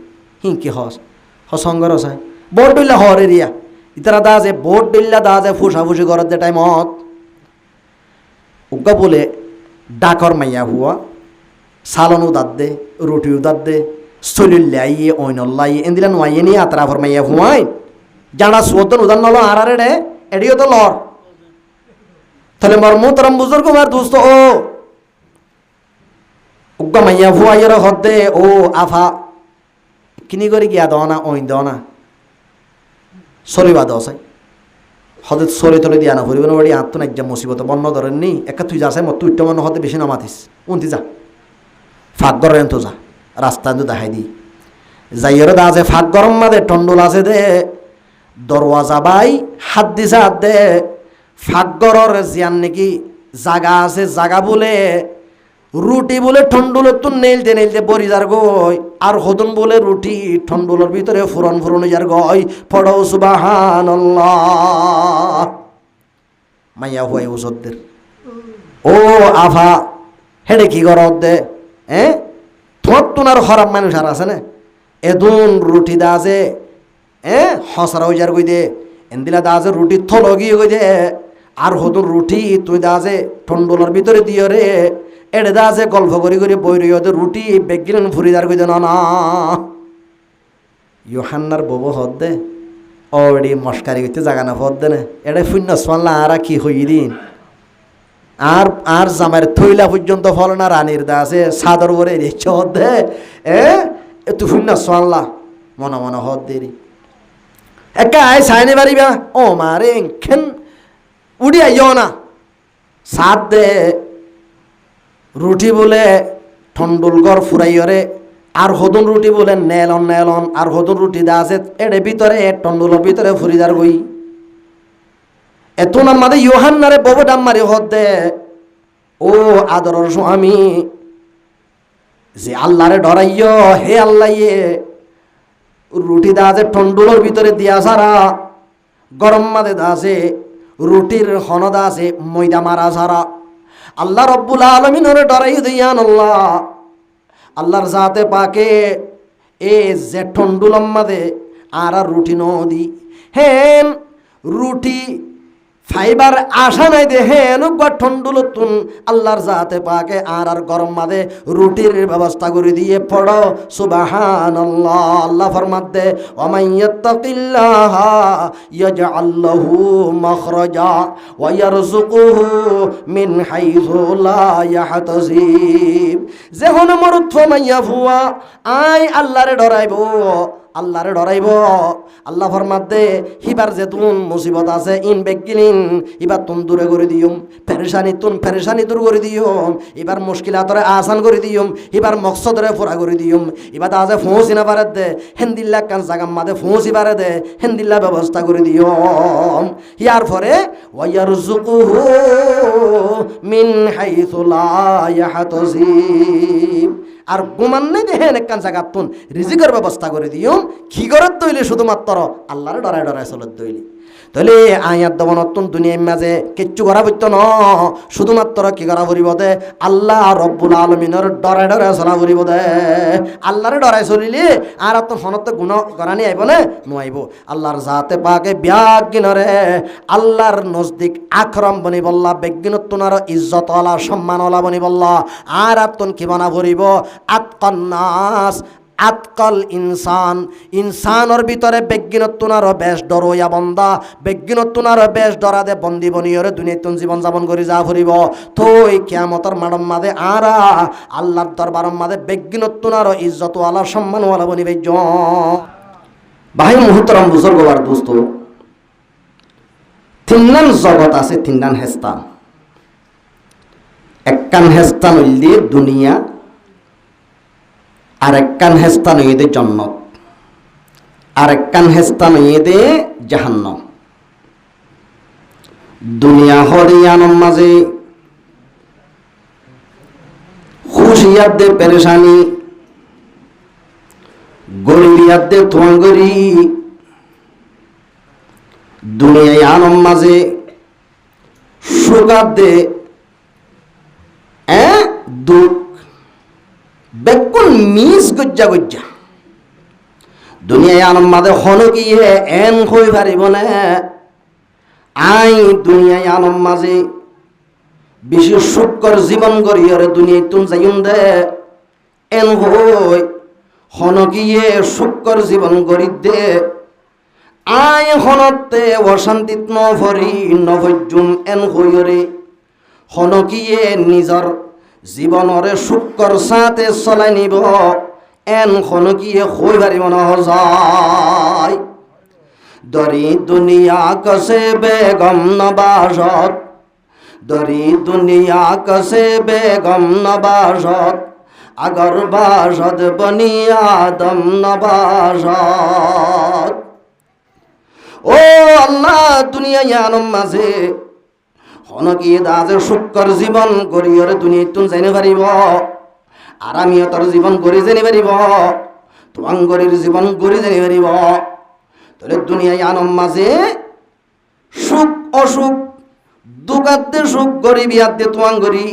হিংকি হসঙ্গর চাই বোট ডইলা হর এরিয়া ইতারা দা আছে বোট ডইলা দা আছে ফুসা ফুসি করার যে টাইমত উগা বলে ডাকর মাইয়া হুয়া সালন উদার দে রুটি উদার দে চলিল লাইয়ে অইনল্লাই এন্দিলা নোয়াইয়ে নিয়ে আতরা ফর মাইয়া হুয়াই জানা সুতন উদার নল আরারে রে এডিও তো লর তাহলে মর মোহতারাম বুজুর্গ মার দোস্ত ও উগা মাইয়া হুয়াইয়ের হদ্দে ও আফা কিনি করে গিয়া দাও না ওইন দাও না সরিবা দাও চাই হদে সরে তলে দিয়া না ফুরিব না বাড়ি আত্ম না একজাম মুসিবত বন্য ধরেন নি একা তুই যাস মত তুই মন হতে বেশি নামাতিস উনতি যা ফাঁক গরেন তো যা রাস্তা তো দেখাই দি যাইয়ের দা আছে ফাঁক গরম মাদে টন্ডল আছে দে দরওয়াজা বাই হাত দিছে হাত দে ফাঁক গরর জিয়ান নাকি জাগা আছে জাগা বলে রুটি বলে ঠন্ডুলত তো নেলতে নেলতে বরি যার গই আর হদন বলে রুটি ঠন্ডুলোর ভিতরে ফুরন ফুরন যার গই পড়ো সুবহানাল্লাহ মাইয়া হুয়াই ওজদের ও আফা হেডে কি করত দে তোমার তোনার হরাম মানুষ আর আছে না এদুন রুটি দা আছে হসরা হয়ে যার গই দে এন্দিলা দা আছে রুটি থল গিয়ে গই দে আর হদুন রুটি তুই দা আছে ঠন্ডুলোর ভিতরে দিও রে এড়ে দা আছে গল্প করি করি বই রই ওদের রুটি বেগিলেন ফুরিদার কই দেন না ইউহান্নার ববো হদ দে ওডি মস্কারি করতে জাগা না হদ দে না এটা শূন্য সোয়াল্লা আর কি হই দিন আর আর জামার থইলা পর্যন্ত ফল না রানীর দা আছে সাদর বরে রেছে হদ দে তুই শূন্য সোয়াল্লা মনে মনে হদ দেরি একা আয় সাইনে বাড়িবা ও মারে খেন উড়ি আইও না সাদ দে রুটি বলে ঠন্ডুলগর ফুরাইয়রে আর হদুন রুটি বলে নেলন নেলন আর হদুন রুটি দা আছে এড়ে ভিতরে টন্ডুলের ভিতরে ফুরিদার গই এতনার মাঝে ইউহান্নারে ববো ডাম মারি হদ দে ও আদরের স্বামী যে আল্লাহরে ডরাইয় হে আল্লাহ রুটি দা আছে টন্ডুলের ভিতরে দিয়া সারা গরম মাঝে দা আছে রুটির হনদা আছে ময়দা মারা সারা আল্লাহ রব্বুল আলামিনের ডরাই দিয়ান আল্লাহর জাতে পাকে এ যে ঠন্ডুলম মাদে আর রুটি নদি হেন রুটি ফাইবার আশা নাই দে হেন ঠন্ডুলতুন আল্লাহর জাতে পাকে আর গরম মাদে রুটির ব্যবস্থা করে দিয়ে পড়ো সুবহানাল্লাহ আল্লাহ ফরমাত দে ওয়ামাইয়াত্তাকিল্লাহা ইয়াজআল লাহু মাখরাজা ওয়া ইয়ারযুকুহু মিন হাইসু লা ইয়াহতাসিব যে হন মরুত মাইয়া ফুয়া আই আল্লাহরে ডরাইবো আল্লাহরে ডরাইব আল্লাহ ফরমাত দে হিবার যে তুন মুসিবত আছে ইন বেগিলিন এবার তুন দূরে করে দিয়ম পেরেশানি দূর করে দিয়ম এবার মুশকিলাতরে আসান করে দিয়ম এবার মকসদরে পুরা করে দিয়ম এবার আজ ফোঁসি না পারে দে হেন্দিল্লা কান জাগাম মাদে ফোঁসি পারে দে হেন্দিল্লা ব্যবস্থা করে দিয়ম ইয়ার পরে ওয়ায়ারযুকুহু মিন হাইসু লা ইয়াহতাসিব আর গুমান নাই যে হেন একখান জায়গা তুন রিজিকের ব্যবস্থা করে দিও কি করত দইলে শুধুমাত্র আল্লাহর ডরায় ডরায় চলত দইলি তাহলে আয়াত দমনতুন দুনিয়ার মাঝে কিচ্ছু করা হইতো না শুধুমাত্র কি করা পড়িব দে আল্লাহ রব্বুল আলামিনের ডরায় ডরায় চলা পড়িব দে আল্লাহরে ডরায় চলিলে আর তো হনত গুণ করানি আইব না নোয়াইব আল্লাহর জাতে পাকে ব্যাগিনরে আল্লাহর নজদিক আকরম বনি বল্লা বেগিনতুনার ইজ্জত ওয়ালা সম্মান ওয়ালা বনি বল্লা আর আতন কি বানা পড়িব আতকান নাস আতকাল ইনসানর ভিতরে বেগিনতুনার বেশ ডরইয়া বন্দা বেগিনতুনার বেশ ডরা দে বন্দি বনিয়রে দুনিয়াতুন জীবন যাপন করি যা ফুরিব থই কিয়ামতর মাডম মাদে আরা আল্লাহর দরবারম মাদে বেগিনতুনার ইজ্জত ওয়ালা সম্মান ওয়ালা বনি বেজ ভাই মুহতারাম বুজুর্গবার দোস্ত তিনজন জগৎ আছে তিনজন হেস্তান একখান হেস্তান হইলে দুনিয়া আর একখান হেস্তান হইয়ে জন্নত আর একখান হেস্তান হইয়ে জাহান্নাম দুনিয়া হরিয়ানোর মাঝে খুশিয়াত দে পেরেশানি, গরিবিয়াত দে তোয়াঙ্গরি, দুনিয়ায় আনম মাঝে সুগাত দে দুঃখ বেকুন মিস গজ্জা গজ্জা দুনিয়ায় আনম মাঝে হনকিয়ে এন হই পারিব না। আই দুনিয়ায় আনম মাঝে বেশি সুখকর জীবন গড়িয়রে দুনিয়ায় তুম যাইম দে এন হই হনকিয়ে সুখকর জীবন গড়ি দে। আই হনতে অশান্তিত নভরি নভজ্জুম এন হইরে হনকিয়ে নিজর জীবনরে সুখকর সাথে চলাই নিব এন হনকিয়ে হই পারিব নজায়। দরি দুনিয়া কসে বেগম নবাসত, দরি দুনিয়া কসে বেগম নবাসত, আগর বাসত বনি আদম নবাসত। ও আল্লাহ, দুনিয়া আনম মাঝে হনকি দাজে সুখকর জীবন গড়িয়রে দুনিয়া তুন জানি পারিব, আরামিয়তর জীবন গড়ি জানি পারিব, তোয়াঙ্গরির জীবন গড়ি জানি পারিব। তাহলে দুনিয়ায় আনম মাঝে সুখ অসুখ, দুঃখাদ্দে সুখ, গরিবিয়াদ্দে তোয়াঙ্গরি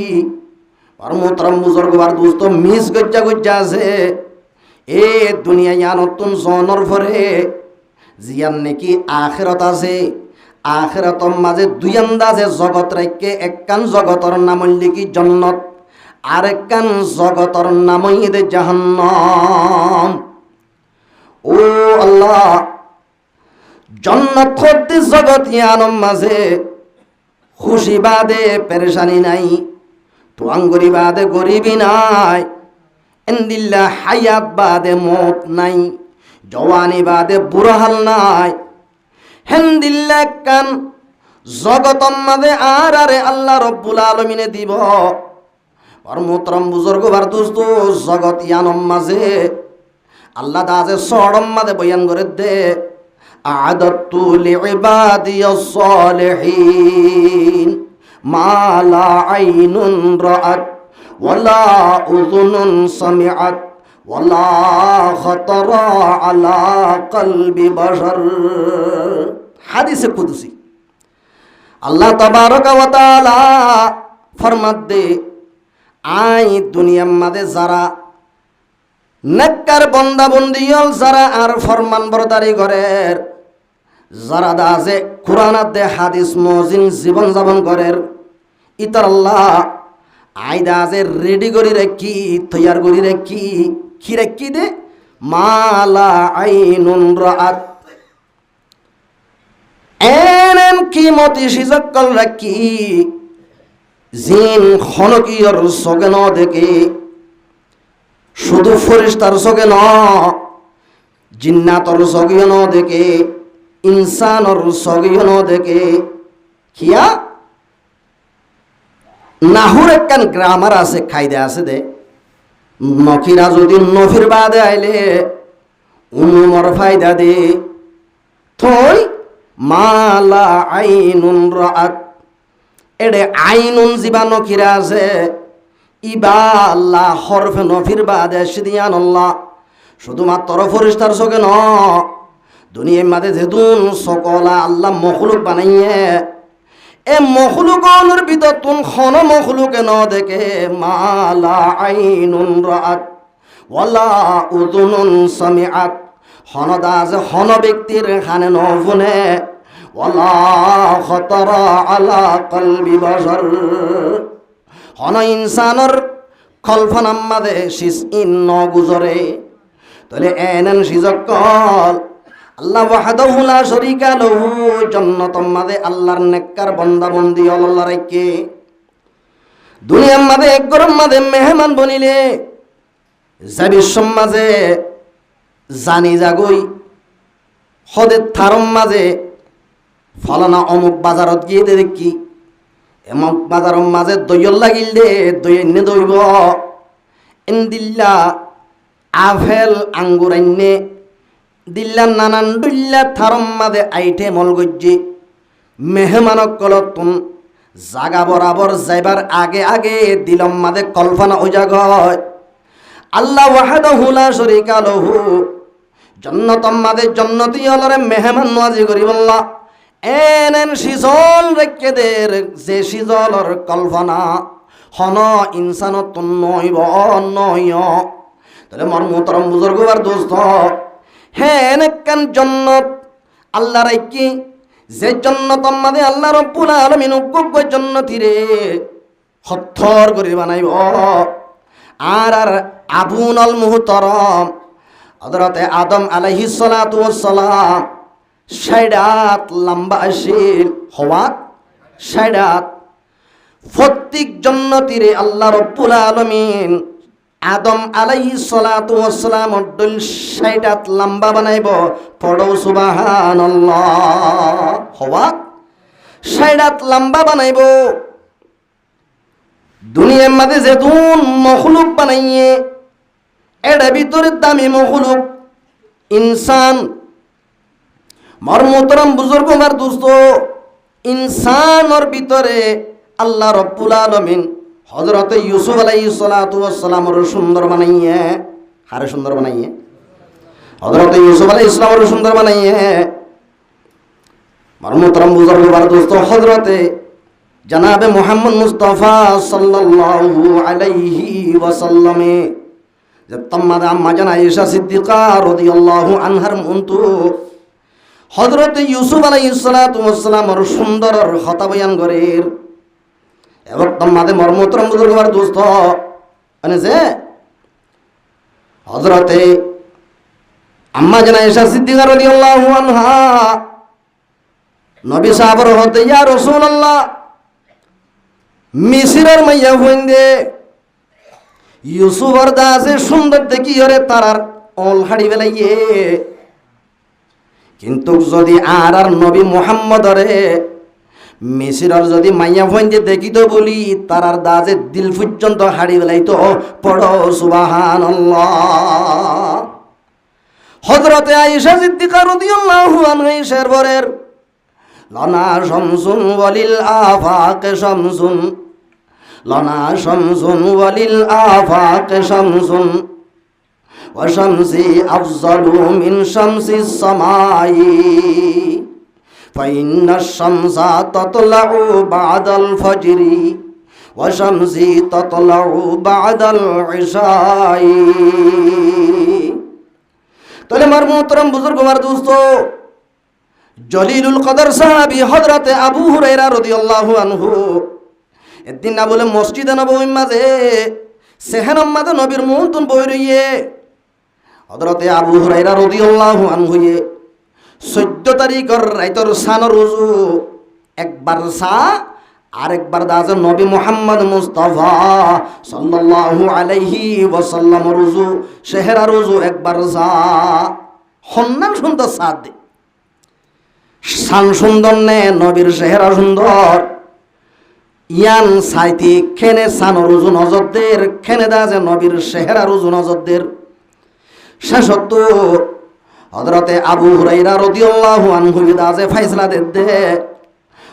আর মোতরম বুজুর্গ বার দোস্ত মিস গজ্জা গজ্জা আছে। এ দুনিয়ায় আনতুন জনর ভরে জিয়ান নাকি আখিরাত আছে। আখিরাতর মাঝে দুই আন্দাজে জগৎ রাখকে, একখান জগতর নাম হইলে কি জান্নাত, আর একখান জগতর নাম হইলে জাহান্নাম। ও আল্লাহ, জান্নাত হতে জগৎ আনম মাঝে খুশি বাদে পেরেশানি নাই, তোয়াঙ্গরি বাদে গরিবি নাই, এন্দিল্লা হায়াত বাদে মত নাই, জওয়ানি বাদে বুড়াহাল নাই। হেন্দিল্লা কান জগতম মাঝে আর আরে আল্লাহ রব্বুল আলমিনে দিব। আর মোতরম বুজুর্গ বার দোস্ত জগৎ ইয়ানম মাঝে আল্লাহ দাজে সড়ম মাঝে বয়ান করে দে আদাতু লিইবাদিয়াস সালিহিন মা লা আইনুন রাআত ওয়ালা উযুনুন সামিআত ওয়ালা খাতারা আলা কলবি বাশার। হাদিসে কুদসি আল্লাহ তাবারকা ওয়া তাআলা ফরমাত দে, আই দুনিয়ার মাঝে যারা নেককার বন্দা বন্দি হল, যারা আর ফরমান বরদারি করের, যারা দাজে কোরআনাত দে হাদিস মজিন জীবন যাপন করের, ইতার আল্লাহ আই দাজে রেডি করি রেখি, তৈয়ার করি রেখি, কি রেখি দে মালা আইনুন রাআত, এন কিমতি সিজক্কল রাখি জিন খনকিয়র চোখে ন দেখে, শুধু ফেরেশতার চোখে ন, জিন্নাতর চোখে ন দেখে, ইনসানর চোখে ন দেখে। কিয়া নাহুর একখান গ্রামার আছে, খাইদে আছে দে, নকিরা যদি নফির বাদে আইলে উনুমর ফায়দা দে থই মালা আইনুন রাআত। এডে আইনুন জিবা নকিরা আছে, ইবা আল্লাহ হরফে নফির বাদে সিদিয়ান আল্লাহ শুধুমাত্র ফেরেশতার চোখে ন, দুনিয়ার মাঝে যেতুন সকলা আল্লাহ মখলুক বানাইয়ে, এ মখলুকনের ভিতর তুন খন মখলুকে ন দেখে মালা আইনুন রাআত ওয়ালা উযুনুন সামিআত, হন দাজ হন ব্যক্তির খানে ন শুনে, ওয়ালা খাতারা আলা কলবি বাশার, হন ইনসানর কল্পনার মাঝে শিস ইন ন গুজরে। তাহলে এনন সিজকল আল্লাহ ওয়াহদাহু লা শারীকা লাহু জান্নাতুম মাঝে আল্লাহর নেককার বান্দা বন্দি আল্লাহ রাখে। দুনিয়ার মাঝে এক গরম মাঝে মেহমান বনিলে যাবির মাঝে জানি যাগই হদের থারম মাঝে ফলানা অমুক বাজারত গিয়ে দেখি, এমক বাজারম মাঝে দইয়ল লাগিল দে, দই এনে দইব এনদিল্লা আফেল আঙ্গুর এনে দিল্লা নানান দুল্লা থারম মাঝে আইটে মল গজ্জি মেহমানক কলতুন জাগা বরাবর যাইবার আগে আগে দিলম মাঝে কল্পনা ওই জায়গায় আল্লাহ ওয়াহদাহু লা শারীকা লাহু জান্নাতম মাঝে জান্নাতি হলরে মেহমান নওয়াজি করিব আল্লাহ এনেন সিজল রেখে দের যে সিজলর কল্পনা হন ইনসানত নইব নয় তাহলে মর মোহতরম বুজুর্গ আর দোস্ত হেন কান জান্নাত আল্লাহ রাইকি যে জান্নাতম মাঝে আল্লাহ রাব্বুল আলামিন উগ্গ জান্নাতীরে হত্থর করে বানাইব আর আবুনাল মুহতারাম হযরতে আদম আলাইহিস সালাতু ওয়াস সালাম 60 লম্বা আসিল হওয়া 60 প্রত্যেক জান্নাতীরে আল্লাহ রাব্বুল আলামিন আদম আলাইহিস সালাতু ওয়াস সালাম ডল 60 লম্বা বানাইব পড়ো সুবহানাল্লাহ হওয়া 60 লম্বা বানাইব দুনিয়ার মাঝে যেতুন মখলুক বানাইয়ে এর ভিতরে দামি মখলুক ইনসান মরমতরম বুজুর্গ মার দোস্ত ইনসানের ভিতরে আল্লাহ রাব্বুল আলামিন হযরত ইউসুফ আলাইহিস সালাতু ওয়াস সালামর সুন্দর বানাইয়ে হারে সুন্দর বানাইয়ে হযরত ইউসুফ আলাইহিস সালামর সুন্দর বানাইয়ে মরমতরম বুজুর্গ মার দোস্ত হযরতে জনাবে মুহাম্মদ মুস্তাফা সাল্লাল্লাহু আলাইহি ওয়াসাল্লামে যে তাম্মাদা আম্মা জান আয়েশা সিদ্দিকা রাদিয়াল্লাহু আনহার মন্তু হযরত ইউসুফ আলাইহিস সালাতু ওয়াস সালামর সুন্দরর কথা বয়ান করের এবং তাম্মাদে মরমতরম বুজুর্গবার দোস্ত মানে যে হযরতে আম্মা জান আয়েশা সিদ্দিকা রাদিয়াল্লাহু আনহা নবী সাহাবার হতে ইয়া রাসূলুল্লাহ মিসরের মাইয়া হইন্দে ইউসুফর দাসে সুন্দর দেখি ওরে তারার অল হাড়ি বেলাইয়ে কিন্তু যদি আর নবী মুহাম্মদরে মিসরের যদি মাইয়া হইন্দে দেখিত বলি তারার দাসে দিল পর্যন্ত হাড়ি বেলাইতো পড়ো সুবহানাল্লাহ হযরতে আয়েশা সিদ্দিকা রাদিয়াল্লাহু আনহা শেরবরের লানা শামসুন ওয়ালিল আফাক শামসুন লানা শামসুন ওয়ালিল আফাক শামসুন ওয়া শামসি আফজালু মিন শামসিস সামাই ফাইন্না শামসা তাতলাউ বাদাল ফজরি ওয়া শামসি তাতলাউ বাদাল ইশাই তাহলে মার মুহতারাম বুজুর্গ মার দোস্ত জলিলুল কদর সাহাবী হযরতে আবু হুরায়রা রাদিয়াল্লাহু আনহু একদিন না বলে মসজিদে নববীর মাঝে সেহানার মাঝে নবীর মুহতুন বই রইয়ে হযরতে আবু হুরায়রা রাদিয়াল্লাহু আনহু 14 তারিখের রাইতর সানর রোজু একবার সা আরেকবার দাজ নবী মুহাম্মদ মুস্তাফা সাল্লাল্লাহু আলাইহি ওয়াসাল্লাম রোজু শেহরা রোজু একবার সা হন্নান সুন্দর সাদ শান সুন্দর নে নবীর চেহারা সুন্দর ইয়ান সাইতি খেনে সান রুজু নজরদের খেনে দাজে নবীর চেহারা রুজু নজরদের শেষত হযরতে আবু হুরায়রা রাদিয়াল্লাহু আনহু দাজে ফাইসলা দে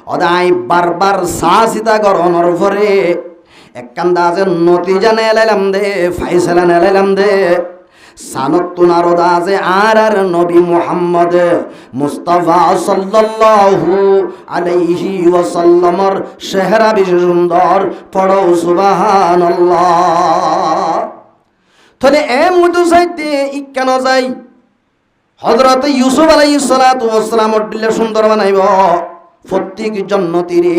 অদাই বারবার সাসিতা গরনর পরে একখান দাজে নতিজা নেলাইলাম দে ফাইসলা নেলাইলাম দে সানতুনার দাজে আর নবী মুহাম্মদ মুস্তাফা সাল্লাল্লাহু আলাইহি ওয়াসাল্লামর চেহারা বেশি সুন্দর পড়ো সুবহানাল্লাহ তাহলে এম মুদু সাইতে ইকান যাই হযরত ইউসুফ আলাইহিস সালাতু ওয়াস সালাম দিলে সুন্দর বানাইব প্রত্যেক জান্নাতীরে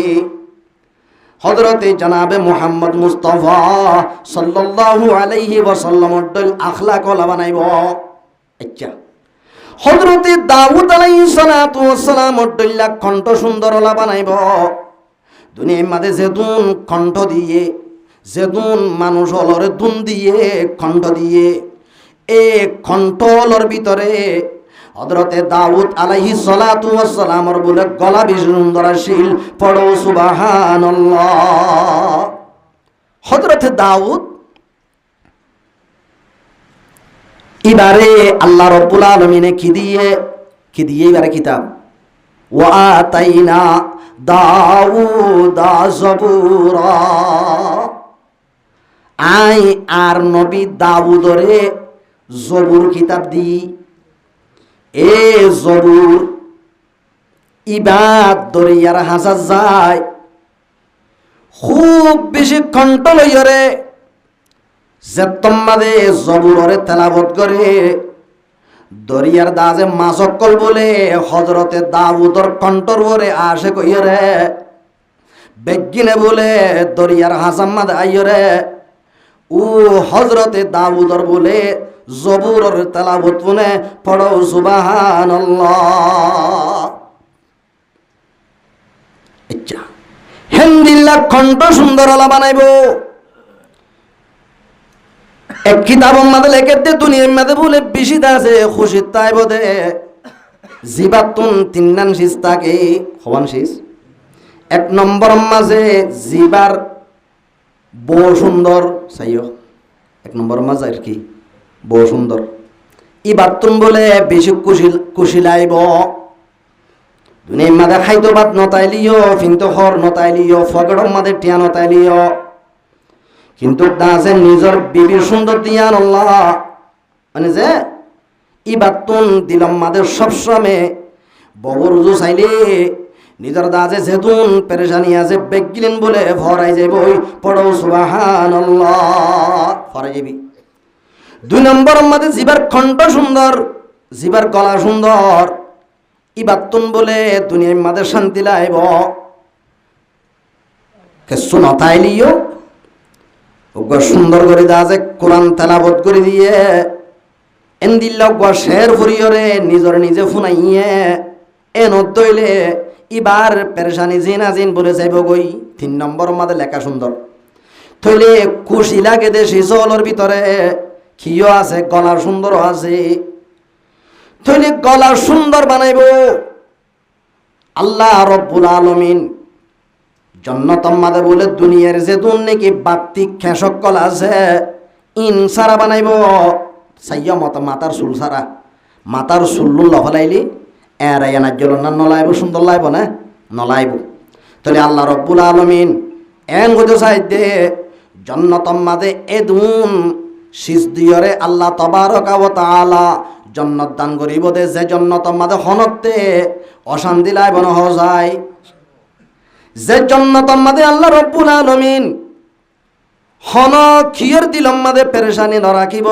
হযরতে জনাবে মুহাম্মদ মুস্তাফা সাল্লাল্লাহু আলাইহি ওয়াসাল্লামর দল আখলাক ওলা বানাইব আচ্ছা হযরতে দাউদ আলাইহিস সালাতু ওয়াস সালামর দল কণ্ঠ সুন্দর ওলা বানাইব দুনিয়ার মাঝে যেদুন কণ্ঠ দিয়ে যেদুন মানুষ হলরে দুন দিয়ে কণ্ঠ দিয়ে এই কণ্ঠলর ভিতরে হযরতে দাউদ আলাইহিস সালাতু ওয়াস সালামর বলে গলা বেশ সুন্দর আসিল পড়ো সুবহানাল্লাহ হযরতে দাউদ এবারে আল্লাহ রাব্বুল আলামিনে কি দিয়ে এবারে কিতাব ওয়া আতাইনা দাউদা জবুরা। আই আর নবী দাউদরে জবুর কিতাব দি। এ জবুর ইবাদ দরিয়ার হাসা যায় খুব বেশি কণ্ঠ লইরে যে তোমাদে জবুরে তেলাবত করে দরিয়ার দাজে মাসকল বলে হজরতে দাউদর কণ্ঠর ওরে আসে কইরে বেগিনে বলে দরিয়ার হাসাম্মাদ আইরে ও হজরতে দাউদর বলে জবুরের তেলাবত বলে পড়ো সুবহানাল্লাহ। আচ্ছা হেন্দিল্লার কণ্ঠ সুন্দর আলা বানাইব এক কিতাবের মাঝে লেখেতে দুনিয়ার মাঝে বলে বেশি আছে খুশি তাই বোধে জিবাতুন তিন্নান শীষ থাকে হবান শীষ। এক নম্বর মাঝে জিবার বউ সুন্দর চাইও এক নম্বর মাঝে আর কি বউ সুন্দর ই বাতুন বলে বেশি খুশি লাইব দুনিয়ার মাঝে খাইতো ভাত নতাইলিও ফিনতো হর নতাইলিও ফগড়র মাঝে টিয়া নতাইলিও কিন্তু দাসে নিজের বিবির সুন্দর দিয়ান আল্লাহ মানে যে ই বাতুন দিলাম মাদের সবসময় ববর রুজু চাইলে নিজের দাসে যেতুন পেরেশানি আছে বেগিলেন বলে ভরাই যাইব পড়ো সুবহানাল্লাহ ভরাই যাবি। দুই নম্বর মাঝে জিবার কণ্ঠ সুন্দর জিবার গলা সুন্দর ই বাতুন বলে দুনিয়ার মাঝে শান্তি লাইব কিছু নতাইলিও সুন্দর করে দা যে কোরআন তেলাবত করে দিয়ে এন্দিল্লা শের ফুরিয়রে নিজর নিজে ফুনাইয়ে এ নইলে ইবার পেরেশানি জিনা জিন বলে যাইব গই। তিন নম্বর মাঝে লেখা সুন্দর থইলে খুশি লাগে দেশি জলের ভিতরে খিও আছে গলার সুন্দর আছে থইলে গলার সুন্দর বানাইব আল্লাহ রব্বুল আলামিন জন্নতম মাদে বলে দুনিয়ার যে দুন নাকি বাত্তিক খেসকল আছে ইনসারা বানাইব সাইয়া মত মাতার চুল সারা মাতার চুল্লু লফলাইলি এরাইয়ানার জল না নলাইব সুন্দর লাইব না নলাইব। তাহলে আল্লাহ রব্বুল আলামিন এন গতে সাইদে জন্নতম মাদে এদুন শীষ দিয়রে আল্লাহ তাবারকা ওয়া তাআলা জন্নত দান করিব দে যে জন্নতম মাদে হনতে অশান্তি লাইব না যায় যে জন্নতম মাদে আল্লাহ রব্বুল আলামিন হন খিয়র দিলম মাদে পেরেশানি ন রাখিব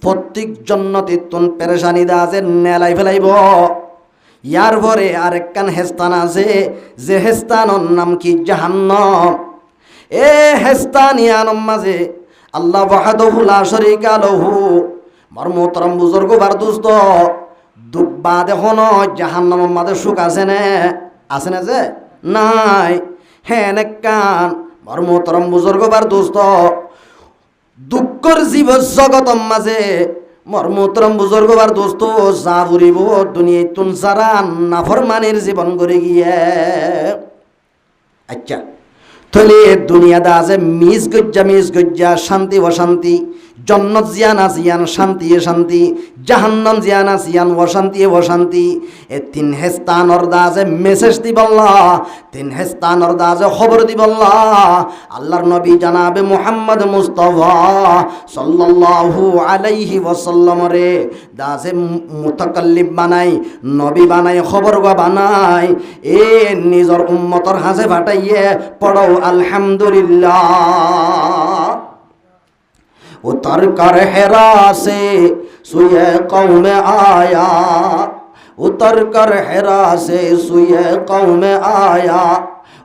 প্রত্যেক জন্নতিতুন পেরেশানি দা যে নেলাই ফেলাইব। ইয়ার পরে আরেকখান হেস্তান আছে যে হেস্তানর নাম কি জাহান্নাম। এ হেস্তানিয়ানম মাঝে আল্লাহ ওয়াহদাহু লা শারীকা লাহু মর্মতরম বুজুর্গ বার দুস্ত দুঃখ বাদে হন জাহান্নামের মাঝে সুখ আছে না যে নাই হ্যাঁ নেকান মর্মতরম বুজুর্গ বার দোস্ত দুঃখর জীব জগতম মাঝে মর্মতরম বুজুর্গ বার দোস্ত যা ফুরিব দুনিয়ায় তুন সারা নাফরমানির জীবন করে গিয়ে। আচ্ছা তাহলে দুনিয়াদা আছে মিস গজ্জা শান্তি অশান্তি জন্নত জিয়ানা জিয়ান শান্তি শান্তি জাহান্নাম জিয়ানা জিয়ান অশান্তি এ তিন হেস্তানর দা আছে মেসেজ দিবল্লাহ তিন হেস্তানর দা আছে খবর দিবল্লাহ আল্লাহর নবী জানাবে মুহাম্মদ মুস্তাফা সাল্লাল্লাহু আলাইহি ওয়াসাল্লাম রে দা আছে মুতাকাল্লিম বানাই নবী বানাই খবর গা বানাই এ নিজর উম্মতর হাসে ফাটাইয়ে পড়ো আলহামদুলিল্লাহ। उतर कर हेरा से सुये कौम आया उतर कर हेरा से सुये कौम आया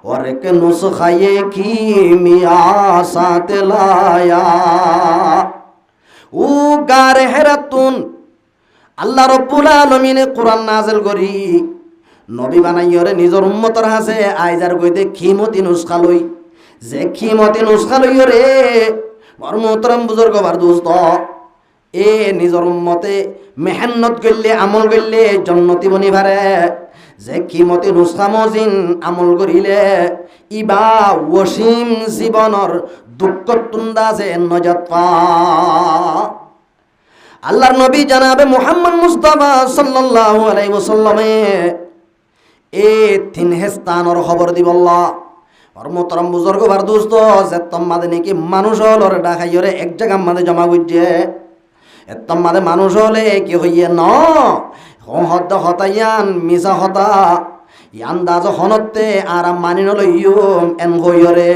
और एक नुस्खा ये कीमिया साथ लाया। ও গারে হেরাতুন আল্লাহ রব্বুল আলামিনে কোরআন নাযিল করি নবী বানাইয়রে নিজের উম্মতর হাসে আইজার কইতে খিমতি নুসখা লই যে খিমতি নুসখা লইয়রে মর্মতরম বুজুর্গ বার দোস্ত এ নিজের উম্মতে মেহনত করলে আমল করলে জন্নতি বনি ভারে যে খিমতি নুসখা মজিন আমল করিলে ইবা ওয়াসিম জীবনর দুঃখ তুন্দা যে নজাত পা। আল্লাহর নবী জানাবে মুহাম্মদ মুস্তাফা সাল্লাল্লাহু আলাইহি ওয়াসাল্লামে এ তিন হেস্তানোর খবর দিবল্লা আর মোহতরম বুজুর্গ বার দোস্ত যে তোমাদের নাকি মানুষ হলর ডাকাইরে এক জায়গা মাঝে জমা করছে তোমাদের মানুষ হলে কি হইয়ে ন হদ্দ হতাইয়ান মিশা হতা ইয়ান্দাজ হনতে আরাম মানি নলইয়ুম এন হইরে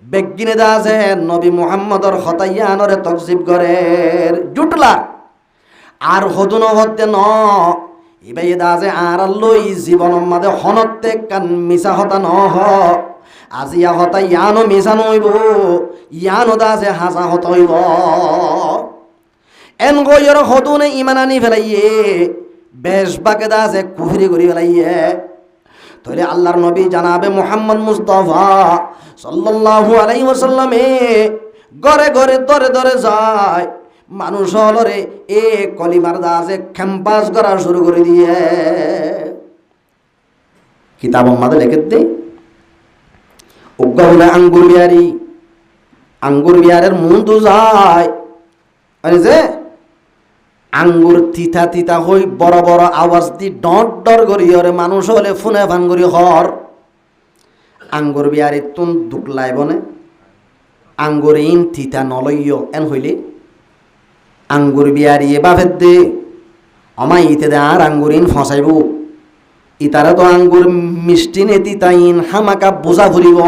বেগিনে দাসে নবী মুহাম্মদর হতাইয়ানরে তকজিব করে জুটলা আর হদুন হতে ন ইবাই দাসে আর লই জীবন মাঝে হনতে কান মিশা হতা ন হ আজিয়া হতা ইয়ানো মিশা নইব ইয়ানো দাসে হাসা হত হইব এন গইর হদুনে ইমান আনি ফেলাইয়ে বেশ বাকে দাসে কুফরি করি ফেলাইয়ে তাহলে আল্লাহর নবী জানাবে মুহাম্মদ মুস্তাফা সাল্লাল্লাহু আলাইহি ওয়াসাল্লামে ঘরে ঘরে দরে দরে যায় মানুষ হলরে এ কলিমার দাসে ক্যাম্পাস করা শুরু করে দিয়ে কিতাব আমাদের লিখে দে উগ্গা আঙ্গুর বিয়ারের মন তো যায় আরে যে আঙ্গুর তিতা তিতা হই বড় বড় আওয়াজ দি ডট ডর করি ওরে মানুষ হলে ফুনে ফান করি হর আঙ্গুর বিয়ারে তুন দুঃখ লাইব না আঙ্গুর ইন তিতা নলইয় এন হইলে আঙ্গুর বিয়ারি এ বাফের দে আমায় ইতে দে আর আঙ্গুর ইন ফসাইব ইতারা তো আঙ্গুর মিষ্টি নে তিতা ইন হামাকা বোঝা ফুরিব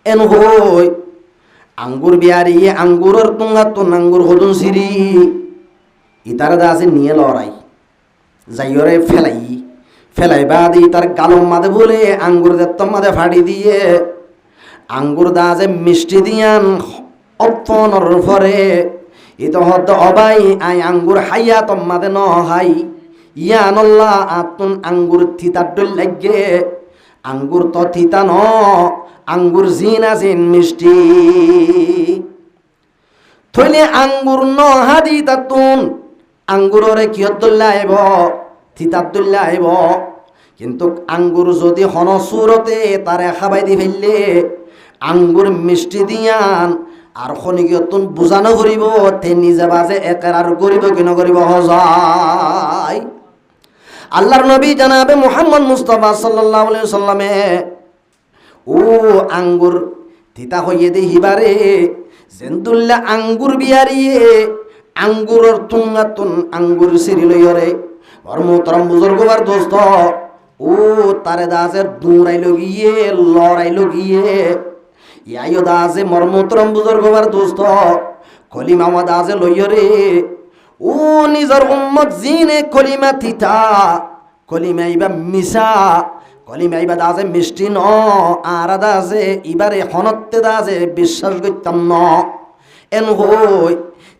এন হই আঙ্গুর বিয়ারি আঙ্গুরের তুঙ্গা তুন আঙ্গুর হদুন সিরি ইতারা দা আছে নিয়ে লড়াই যাইরে ফেলাই বাদ ইতার গালম মাদে বলে আঙ্গুর দেত্তম মাদে ফাড়ি দিয়ে আঙ্গুর দা আছে মিষ্টি দিয়ান অপনর ফরে ইতো হদ অবাই আই আঙ্গুর হাইয়া তোমাদে ন হাই ইয়ানল্লাহ আতুন আঙ্গুর থিতা ডল লাগে আঙ্গুর তো থিতা ন আঙ্গুর জিন আছেন মিষ্টি থইলে আঙ্গুর ন হাদি তাতুন আঙ্গুররে কিয়তুল্লা আইব থিতাতুল্লা আইব কিন্তু আঙ্গুর যদি হন সুরতে তারে খাবাই দি ফেললে আঙ্গুর মিষ্টি দিয়ান আর খনিকিয়তুন বুঝানো করিব তে নিজে বাজে একেরার করিব কি নকরিব হজাই আল্লাহর নবী জানাবে মুহাম্মদ মুস্তাফা সাল্লাল্লাহু আলাইহি ওয়াসাল্লামে ও আঙ্গুর তিতা হইয়ে দে হিবারে জেন্তুল্লা আঙ্গুর বিয়ারিয়ে আঙ্গুরর তুঙ্গাতুন আঙ্গুর সিরি লইরে আর মোহতরম বুজুর্গবার দোস্ত ও তারে দাসের দৌড়াইল গিয়ে লড়াইল গিয়ে ইয়াইও দাসে মর্মোত্তরম বুজুর্গবার দোস্ত কলিমা মা দাসে লইরে ও নিজর উম্মত জিনে কলিমা থিতা কলিমা ইবা মিশা কলিমা ইবা দাসে মিষ্টি ন আর দাসে ইবারে হনত্তে দাসে বিশ্বাস করতাম ন এন হই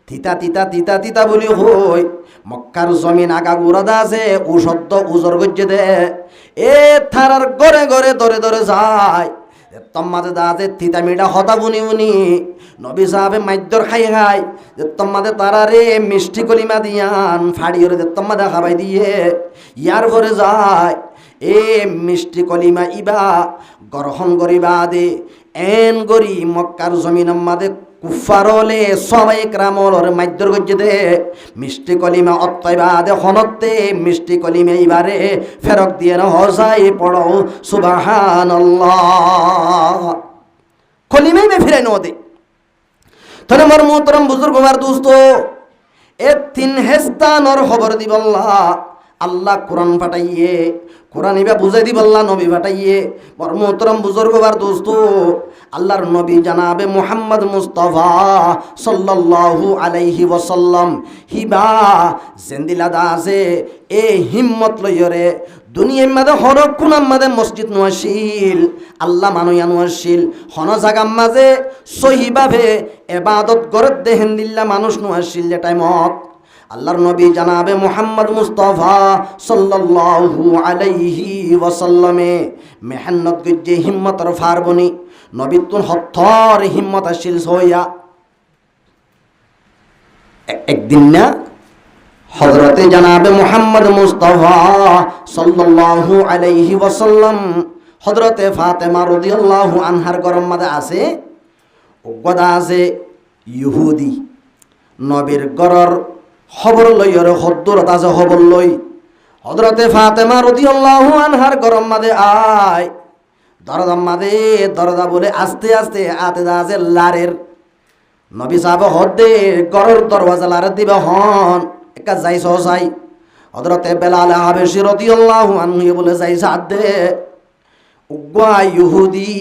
তিতা তিতা তিতা তিতা বলি হই মক্কার জমিন আগা গুড়া দাসে ও শব্দ উজর গজ্জে দে এ থারার গড়ে গড়ে দরে দরে যায় তোমাদের দাসে তিতা মিঠা হতা বুনি বুনি নবী সাহেবে মাইদ্যর খাই যে তোমাদের তারারে মিষ্টি কলিমা দিয়ান ফাড়ি ওরে তোমাদের খাবাই দিয়ে ইয়ার ঘরে যায় এ মিষ্টি কলিমা ইবা গ্রহণ করিবা দে এন গরি মক্কার জমিন মাদে কুফারলে সবাই ক্রামলর মাইদ্যর গজ্জে দে মিষ্টি কলিমা অত্তইবা দে হনতে মিষ্টি কলিমা ইবারে ফেরক দিয়ে না হজাই পড়ো সুবহানাল্লাহ কলিমাই বে ফিরে নো দে তাহলে মোর মোহতরম বুজুর্গ আমার দোস্ত এ তিন হেস্তানর খবর দিবল্লাহ আল্লাহ কোরআন ফাটাইয়ে কোরআন ইবা বুঝাই দিবল্লাহ নবী ফাটাইয়ে মোর মোহতরম বুজুর্গ আমার দোস্ত আল্লাহর নবী জানাবে মুহাম্মদ মুস্তাফা সাল্লাল্লাহু আলাইহি ওয়াসাল্লাম হিবা জেন্দিলা দাসে এ হিম্মত লইরে দুনিয়ার মাঝে হর কোনার মাঝে মসজিদ নোয়াশিল আল্লাহ মানুয়া নোয়াশিল হন জাগার মাঝে সহিভাবে এবাদত গরত দেহেন দিল্লা মানুষ নোয়াশিল যে টাইমত আল্লাহর নবী জানাবে মুহাম্মদ মুস্তাফা সাল্লাল্লাহু আলাইহি ওয়াসাল্লামে মেহনত গজ্জে হিম্মতর ফারবনি নবীতুন হত্তর হিম্মত আসিল সইয়া একদিন না হযরতে জানাবে মুহাম্মদ মুস্তাফা সাল্লাল্লাহু আলাইহি ওয়াসাল্লাম হযরতে ফাতেমা রাদিয়াল্লাহু আনহার গরম মাদে আছে ওগদা আছে ইহুদি নবীর গরর খবর লইরে হদ্দুরত আছে খবর লই হযরতে ফাতেমা রাদিয়াল্লাহু আনহার গরম মাদে আয় দরজা বলে আস্তে আস্তে আতে দাজে লারের নবী সাহেব হদ্দে গরর দরওয়াজা লারে দিবে হন একা যাই সহসাই হযরতে বেলাল হাবেশী রাদিয়াল্লাহু আনহু বলে যাই সাদে উগ্গা ইহুদি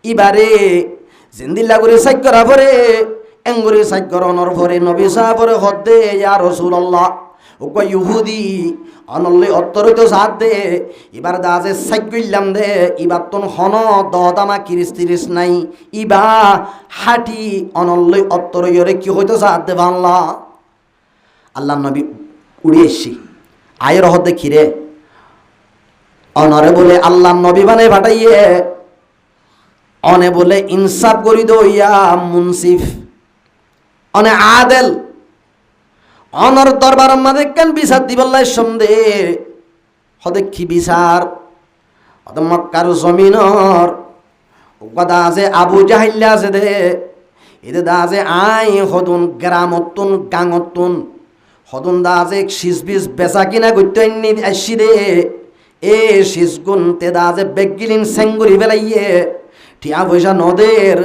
ইবারে জিন্দিল্লা করে সাইকরা পরে এঙ্গুরি সাইকরণর পরে নবী সাহেবের হদ্দে ইয়া রাসূলুল্লাহ উগ্গা ইহুদি অনল্লে অত্তরিত সাদে এবার দাজে সাইকইলাম দে ইবার তন হন দদামা কিরিস নাই ইবা হাটি অনল্লে অত্তরইরে কি হইতো সাদে বাংলা আল্লাহ নবী উড়িয়েছি আয়ের হদ্দে খিরে অনরে বলে আল্লাহ নবী বানে ফাটাইয়ে অনে বলে ইনসাফ করি দইয়া মুনসিফ অনে আদেল অনর দরবার মাঝে কেন বিচার দিবল্লাই সন্দে হদে কি বিচার হদে মক্কার জমিনর কথা আছে আবু জাহিল্লা আছে দে এতে দা আছে আই হদুন গ্রামতুন গাঙতুন হদুন দা আছে শীষ বীজ বেচা কিনা করতে আসছি দে এ শীষ গুণ তে দা আছে বেগিলিন সেঙ্গুরি বেলাইয়ে টিয়া পয়সা নদের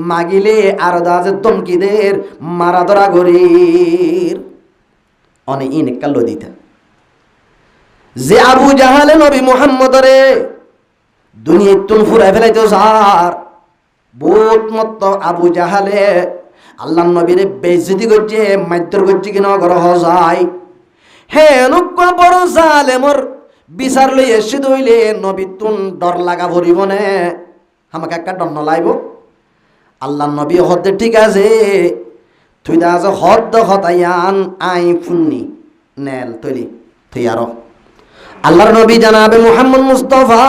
মাগিলে আর দা আছে দমকিদের মারা ধরা গরির অনেক ইনেকাল দিতা যে আবু জাহালে নবী মুহাম্মদরে দুনিয়াতুন ফুরাই ফেলাইতো সার বহুত মত আবু জাহালে আল্লাহ নবীরে বেইজ্জতি করছে মাইদর করছে কিনা গ্রহ যায় হে নক্ক বড় জালেমর বিচার লই এসে দইলে নবী তুন ডর লাগা ভরিব নে আমাকে একটা ডর নলাইব আল্লাহ নবী হতে ঠিক আছে তুই দা আছে হদ হতায়ান আই ফুন্নি নেল তৈলি তুই আরো আল্লাহর নবী জানাবে মুহাম্মদ মুস্তাফা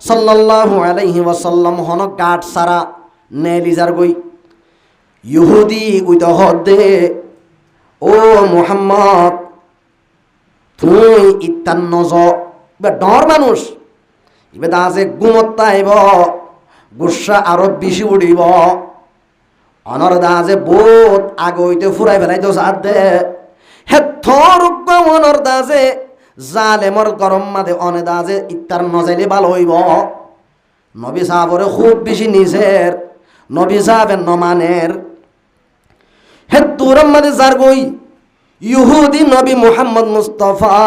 সাল্লাল্লাহু আলাইহি ওয়াসাল্লাম হন গাট সারা নেলিজার গই ইহুদি উইত হদে ও মুহাম্মদ তুই ইত্তান নজ বা ডর মানুষ ইবে দা আছে গুমত্তা আইব গুসা আরো বেশি উড়িব অনর দা আছে বহুত আগইতে ফুরাই ফেলাইতো সাদে হে থর অনর দা আছে জালেমর গরম মাদে অনে দা আছে ইত্তার নজাইলে ভালো হইব নবী সাহাবরে খুব বেশি নিজের নবী সাহাবের নমানের হে তুরম মাদে যার গই ইহুদি নবী মুহাম্মদ মুস্তাফা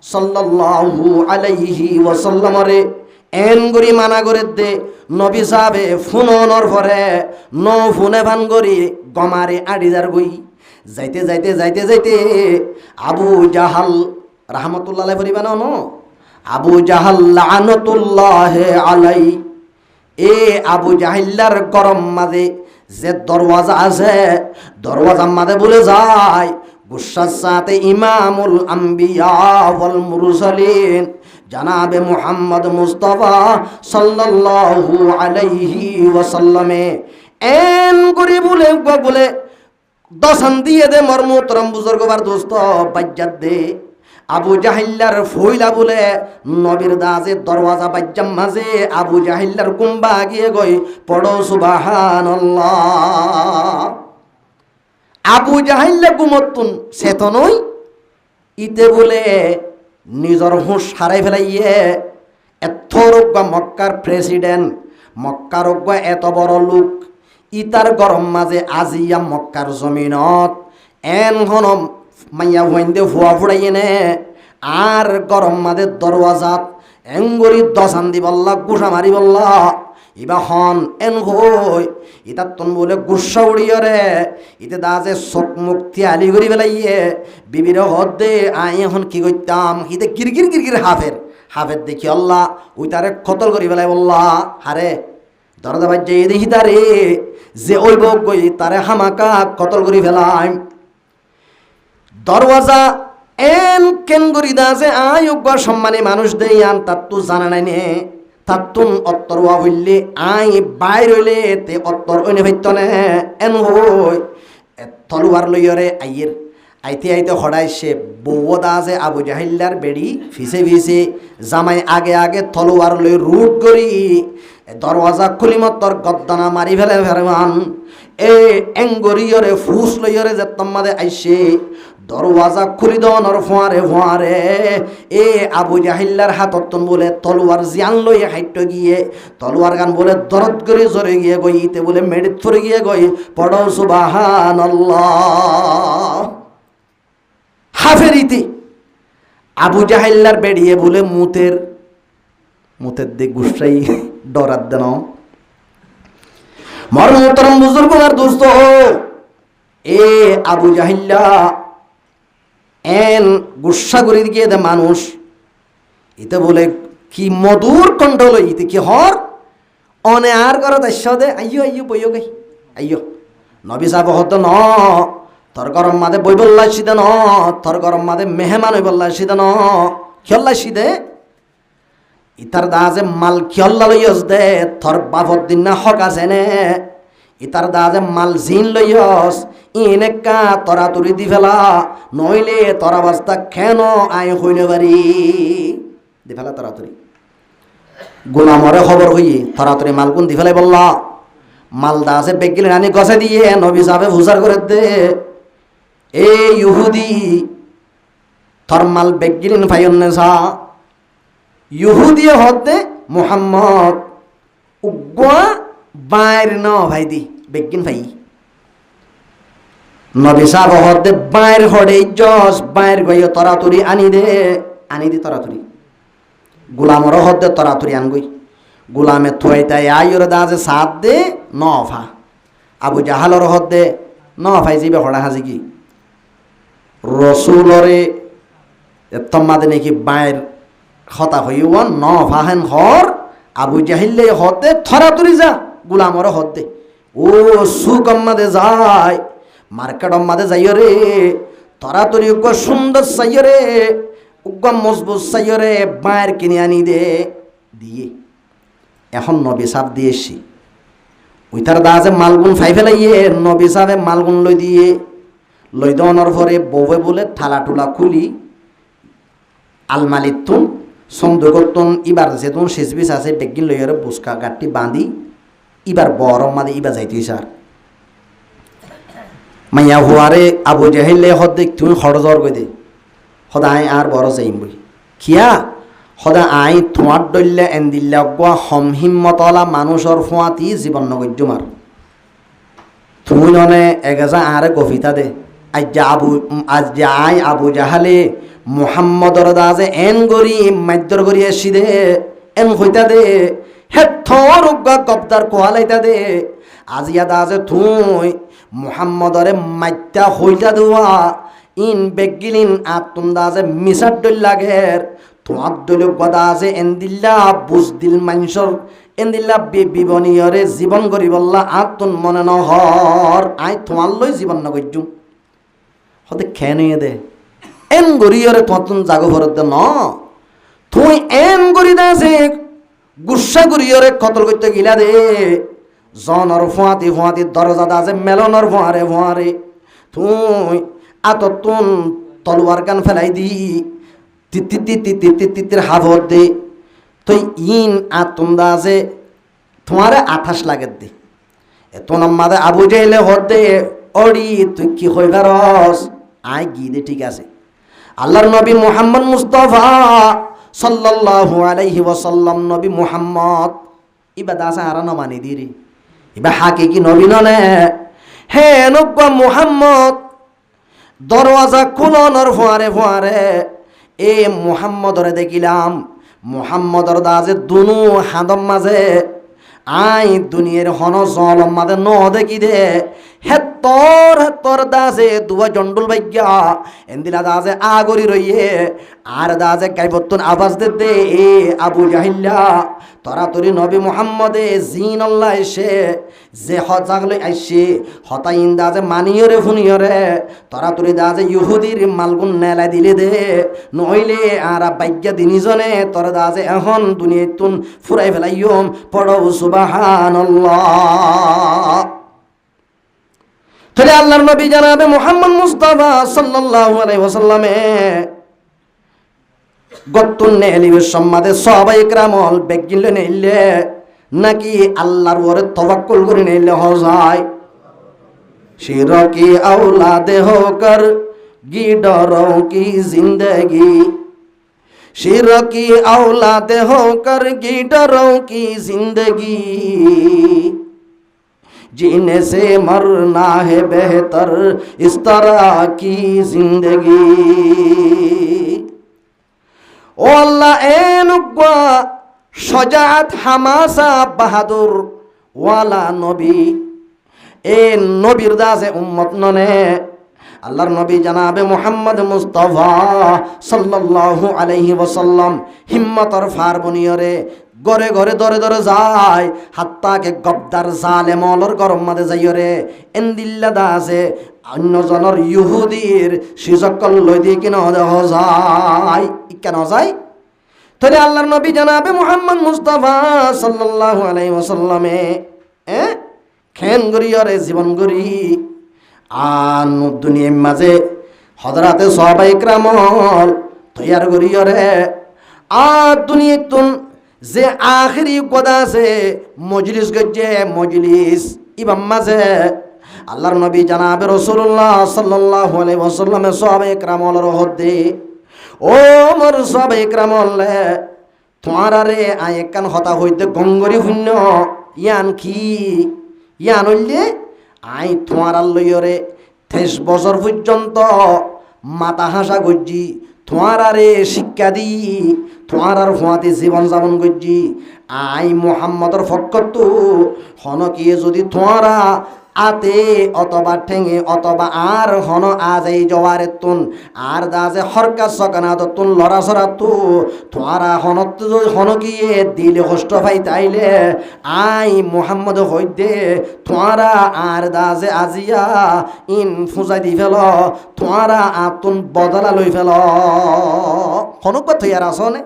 সাল্লাল্লাহু আলাইহি ওয়াসাল্লামরে এন গরি মানা করে দে নবী সাহাবে ফোনর পরে ন ফোনে ভান করি গমারে আড়িদার গই যাইতে যাইতে যাইতে যাইতে আবু জাহাল রাহমাতুল্লাহ পরিবান ন আবু জাহাল লানাতুল্লাহ আলাই এ আবু জাহিল্লার গরম মাঝে যে দরওয়াজা আছে দরওয়াজার মাঝে বলে যায় গুসার সাথে ইমামুল আম্বিয়া ওয়াল মুরসালিন জানাবে মুহাম্মদ মুস্তাফা সাল্লাল্লাহু আলাইহি ওয়াসাল্লামে এন করি বলে দশান দিয়ে দে মর্মতরম বুজুর্গবার দোস্ত বাজ্জাত দে আবু জাহিল্লার ফইলা বলে নবীর দাজে দরওয়াজা বাজ্জাম মাঝে আবু জাহিল্লার কুম্বা গিয়ে গই পড়ো সুবহানাল্লাহ আবু জাহিল্লা গুমতুন চেতনই ইতে বলে নিজর হুঁশ হারাই ফেলাইয়ে এত রোগ্য মক্কার প্রেসিডেন্ট মক্কার রোগ্য এত বড় লোক ইতার গরম মাঝে আজিয়া মক্কার জমিনত এন হনম মাইয়া হইন্দে ফুয়া ফুড়াইয়ে নে আর গরম মাঝে দরওয়াজাত এঙ্গরি দশান দি বললা গুসা মারি বললা ইবা হন এন হই ইতার তন বলে গুসা উড়িয়ে রে ইতে দাজে চোখ মুক্তি আলি করি পেলাইয়ে বিবির হদে আই এখন কি করতাম হিতে গিরগির হাফের দেখি আল্লাহ ওই তারে কতল করি পেলাই বললা হারে দরজা বাজ্যে দেখি তারে যে ওই বক গই তারে হামাকা কতল করি ফেলাই দরওয়াজা এন কেন করি দাজে আই উগ্র সম্মানী মানুষ দেই আন তার তো জানা নাই নে তাতুন অত্তর হইলে আই বাইর হইলে তে অত্তর অন্য ভাইতনে এন হই তলুয়ার লইয়রে আইয়ের আইতে আইতে হড়াইছে বউ দাজে আবু জাহিল্লার বেড়ি ফিসে জামাই আগে তলুয়ার লই রুট করি দরওয়াজা খুলিমত্তর গদ্দানা মারি ফেলে ফেরমান এ এঙ্গরিয়রে ফুস লইয়রে যে তম্মাদে আইছে দরওয়াজা খুলি দনর ফোয়ারে ফোয়ারে এ আবু জাহিল্লার হাতত বলে তলোয়ার জিয়ান লই হাইট গিয়ে তলোয়ার গান বলে দরদ করে জরে গিয়ে গই ইতে বলে মেডিত ফরে গিয়ে গই পড়ো সুবহানাল্লাহ। হাফেরিতে আবু জাহিল্লার বেরিয়ে বলে মুতের দিক গুসাই ডরাত দেন মর মোহতরম বুজুর্গ আর দোস্ত এ আবু জাহিল্লা এন গুসা করে গিয়ে দে মানুষ ইতে বলে কি মধুর কণ্ঠ লই ইতে কি হর অনে আর করত আইসা দে আইয়ো আইয়ো বইও গাই আইয়ো নবী সাহেব হতো ন তোর গরম মাদে বই বললা সিদে ন তোর গরম মাদে মেহমান হই বললা সিদে ন খেললা সিদে ইতার দাজে মাল খেললা লইয়স দে তোর বাবর দিন না হক আছে নে ইতার দাজে মাল জিন লইয়স ইনেকা তরা তুরি দি ফেলা নইলে তরা বাস্তা কেন আয় হইলে বাড়ি দি ফেলা তরাতুরি গোলামরে খবর হইয়ে তরাতুরি মালগুন দি ফেলাই বললা মালদা আছে বেগিলে রানি গছে দিয়ে নবী সাহেব হুজার করে দে এ ইহুদি তোর মাল বেগিলিন ফাইয়নে সা ইহুদি হতে মুহাম্মদ উগ্গা বাইর ন ভাই দি বেগিন ভাই নবী সাহেব হতে বাইর হড়ে জস বাইর গইয়ে তরাতুরি আনি দি তরাতুরি গোলামর হতে তরাতুরি আন গই গোলামে থই তাই আইর দাজে সাত দে নফা আবু জাহালর হতে নফাই যাবে হড়া হাজি কি রসুলরে তম্মাদে নাকি বাইর হতা হইব নফা হেন হর আবু জাহিল্লে হতে থরাতুরি যা গোলামর হতে ও সুকম্মাদে যায় মার্কেট মাদে যাইও রে তরাতরি উগ্র সুন্দর চাইও রে উগ্র মজবুত চাইও রে বাইর কিনে আনি দে দিয়ে এখন নবী সাহেব দিয়েছি ওইটার দাজে মালগুন ফাই ফেলাইয়ে নবী সাহেবে মালগুন লই দিয়ে লই দেওয়ানোর পরে বউয়ে বলে ঠালা টুলা খুলি আলমালির তুন সন্দুকতুন ইবার যেতুন শেষ বিষ আছে বেগিন লইয়ারে বুসকা গাঠটি বাঁধি ইবার বরম মাদে ইবার যাইতেই স্যার মাইয়া হুয়ারে আবু জাহিল্লে হদে তুমি হরজর গই দে সদা আই আর বড় যাইম বই খিয়া সদা আই তোমার দল্যা এন্দিল্লা গোয়া হম হিম্মতলা মানুষের ফুয়াতি জীবন নগদ্য মার তুমি ননে এগেজা আরে গফিতা দে আজ আই আবু জাহালে মুহাম্মদর দাজে এন গরি মাদ্যর গরি আসি দে এন হইতা দে হেথর উগ্গা কপ্তার কোয়ালাইতা দে আজিয়া দাজে তুই মুহাম্মদরে মাইত্যা হইতা দেওয়া ইন বেগিলিন আতুম দাজে মিসার দল লাগের তোমার দল গদা আছে এন্দিল্লা বুঝদিল মানুষর এন্দিল্লা বিবনীয়রে জীবন করি বললা আতুন মনে নহর আই তোমার লই জীবন নগজুম হতে খেয়ে দে এন গরিয়রে তোমার জাগো ভরত দে ন তুই এন গরি দাসে গুসা গরিয়রে কতল করতে গিলা দে জনর ফুয়াতি ফুয়াতি দরজা দাজে মেলনর ফুয়ারে তুই আততুন তলোয়ার গান ফেলাই দি তিতির হাফত দে তুই ইন আতুম দাজে তোমারে আঠাশ লাগে দে এত নাম্মাদে আবু জাইলে হত দে অড়ি তুই কি হইবারস আই গি দে ঠিক আছে আল্লাহর নবী মুহাম্মদ মুস্তাফা সাল্লাল্লাহু আলাইহি ওয়াসাল্লাম নবী মুহাম্মদ ইবাদা আছে আর না মানি দিরি ইবা হাকিকি নবী ননে হে নব্বা মুহাম্মদ দরওয়াজা খুলনর ফুয়ারে এ মুহাম্মদরে দেখিলাম মুহাম্মদর দাজে দুনু হাদম মাঝে আই দুনিয়ার হন জলম মাঝে ন দেখি দে হেতর দাজে দুয়া জন্ডুল বাইগা এন্দিলা দাজে আগরি রইয়ে আর দাজে গাইবতুন আওয়াজ দে এ আবু জাহিল্লা তরাতরি নবী মুহাম্মদে জিন আল্লাহ এসে যে হজাগলে আইসে হতাইন দাজে মানিয়রে ফুনিয়রে তরাতরি দাজে ইহুদির মালগুন নেলাই দিলে দে নইলে আর বাইজ্ঞা দিনিজনে তোর দাজে এখন দুনিয়াতুন ফুরাই ফেলাইয়ম পড়ো সুবহানাল্লাহ। তাহলে আল্লাহর নবী জানাবে মুহাম্মদ মুস্তাফা সাল্লাল্লাহু আলাইহি ওয়াসাল্লামে গত্তুন নেলিবের সম্মাদে সবাই একরামল বেগিলে নেইলে নাকি আল্লাহর ওরে তাওয়াক্কুল করে নেইলে হয় শিরকি আওলাদে হোকর गीडरों की जिंदगी शेर की औलाद होकर गीडरों की जिंदगी जीने से मरना है बेहतर इस तरह की जिंदगी ও আল্লাহ এনুগা সজাত হামাসা বাহাদুর ওয়ালা নবী এ নবীর দাসে উম্মত ননে আল্লাহর নবী জানাবে মুহাম্মদ মুস্তাফা সাল্লাল্লাহু আলাইহি ওয়াসাল্লাম হিম্মতর ফারবনিয়রে গরে গরে দরে দরে যায় হাত্তাকে গবদার জালেম অলর গরম মাদে যাইরে এন্দিল্লা দাসে অন্যজনের ইহুদির সিজকল লই দিয়ে কেন দেহ যায় কেন যায় তাহলে আল্লাহর নবী জানাবে মুহাম্মদ মুস্তাফা সাল্লাল্লাহু আলাইহি ওয়াসাল্লামে খেন গরিয়রে জীবন গরি আর দুনিয়ার মাঝে হযরতে সাহাবায়ে কেরামল তৈয়ার গরিয়রে আর দুনিয়াতুন যে আখিরি কথা আছে মজলিস গজ্জে মজলিস ইবাম মাঝে আল্লাহর নবী জানাবে রাসূলুল্লাহ সাল্লাল্লাহু আলাইহি ওয়াসাল্লামে সাহাবায়ে কেরামলের হদ্দে ও মোর সাহাবায়ে কেরামলে তোমারা রে আয় কান হতা হইতে গঙ্গরি শূন্য ইয়ান কি ইয়ান হইলে আই তোমারা লইরে 23 বছর পর্যন্ত মাথা হাসা গজ্জি তোমারা রে শিক্ষা দি তোমার হুয়াতে জীবন যাপন গজ্জি আই মুহাম্মদর ফকত হনকিয়ে যদি তোমারা আতে অথবা ঠেঙে অথবা আর হন আজ এই জওয়ারে তুন আর দাজে হরকা সকানা তুন লড়াছড়া তু তোমারা হনত হনকিয়ে দিলে কষ্ট পাই তাইলে আই মুহাম্মদ হইতে তোমারা আর দাজে আজিয়া ইন ফুজাই দি ফেল তোমারা আতুন বদলা লই ফেল হনক কথা ইয়ার আসনে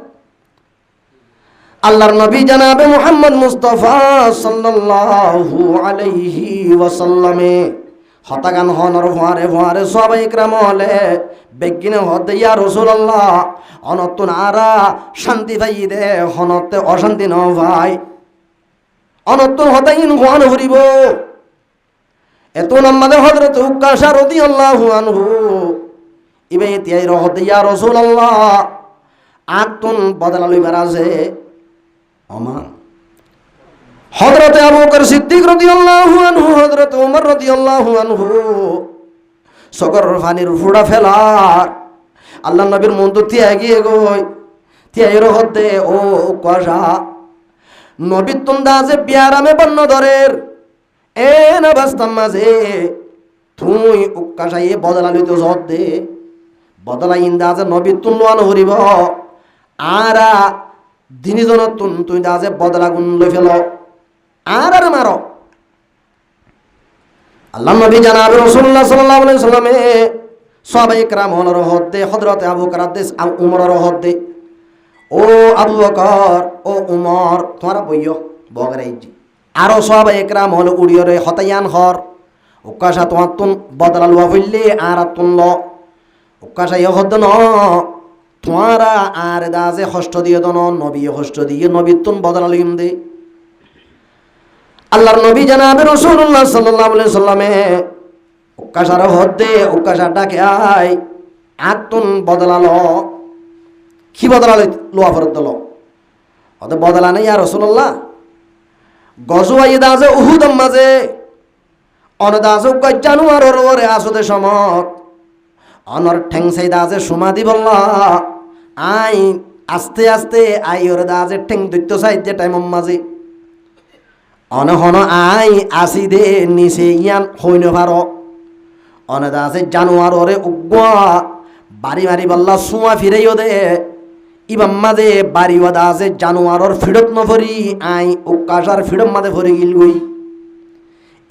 আল্লাহর নবী জানাবে মুহাম্মদ মুস্তাফা সাল্লাল্লাহু আলাইহি ওয়াসাল্লামে হতাগান হনর ভোয়ারে ভোয়ারে সাহাবায়ে কেরামলে বেগিনে হদে ইয়া রাসূলুল্লাহ অনতুন আরা শান্তি পাই দে হনতে অশান্তি ন ভাই অনতুন হতাইন গোয়ান হরিব এত নামাদে হযরত উকাশা রাদিয়াল্লাহু আনহু ইবে তিয়াই হদে ইয়া রাসূলুল্লাহ আতুন বদলা লইবার আছে হযরতে আবু বকর সিদ্দিক রাদিয়াল্লাহু আনহু হযরতে ওমর রাদিয়াল্লাহু আনহু সগর ফানির ফুড়া ফেলার আল্লাহর নবীর মন তো তিয়া গিয়ে গই তিয়াইর হদে ও কুয়াশা নবী তুন্দা যে বিয়ারামে বন্ন ধরের এ না বাস্তাম মাঝে তুই উকাশাই বদলা লইতে জদ দে বদলা ইন্দা যে নবী তুলওয়ান হরিব আরা দিনী জন তুই দাজে বদলা গুণ লই ফেল আর আর মারো আল্লাহ নবী জানাবে রাসূলুল্লাহ সাল্লাল্লাহু আলাইহি সাল্লামে সাহাবায়ে কেরামর হদে হযরতে আবু বকর আদেশ উমরের হদে ও আবু বকর ও উমর তোমরা বইও বগরাইজি আরো সাহাবায়ে কেরাম হল উড়িয়রে হতায়ান হর উকাশা তোমার তুন বদলা লওয়া হইলে আর তুন ল উকাশা ইয়ে হদ ন তোমারা আর দাজে হষ্ট দিয়ে দন নবী হষ্ট দিয়ে নবী তুন বদলা লইম দে আল্লাহর নবী জানাবে রাসূলুল্লাহ সাল্লাল্লাহু আলাইহি সাল্লামে উকাশার হদে উকাশা ডাকে আই আতুন বদলা ল কি বদলা লোয়া ফরত ল হদে বদলা নাই ইয়া রাসূলুল্লাহ গজওয়াই দাজে উহুদ মাঝে অনদাজে জানুয়ারের ওরে আসতে সমত অনর ঠেং সাই দাজে সুমাদি বল্লা আই আস্তে আস্তে আই ওর দাজে ঠেং দৈত্য সাইতে টাইম মাঝে অনহন আই আসি দে নিচে ইয়ান হইন ভার অনদাজে জানুয়ার ওরে উগ্বা বাড়ি বাড়ি বল্লা সুয়া ফিরেও দে ইবাম মাঝে বাড়ি দাজে জানুয়ারর ফিরত নফরি আই উকাশার ফিরত মাঝে ভরে গিল গই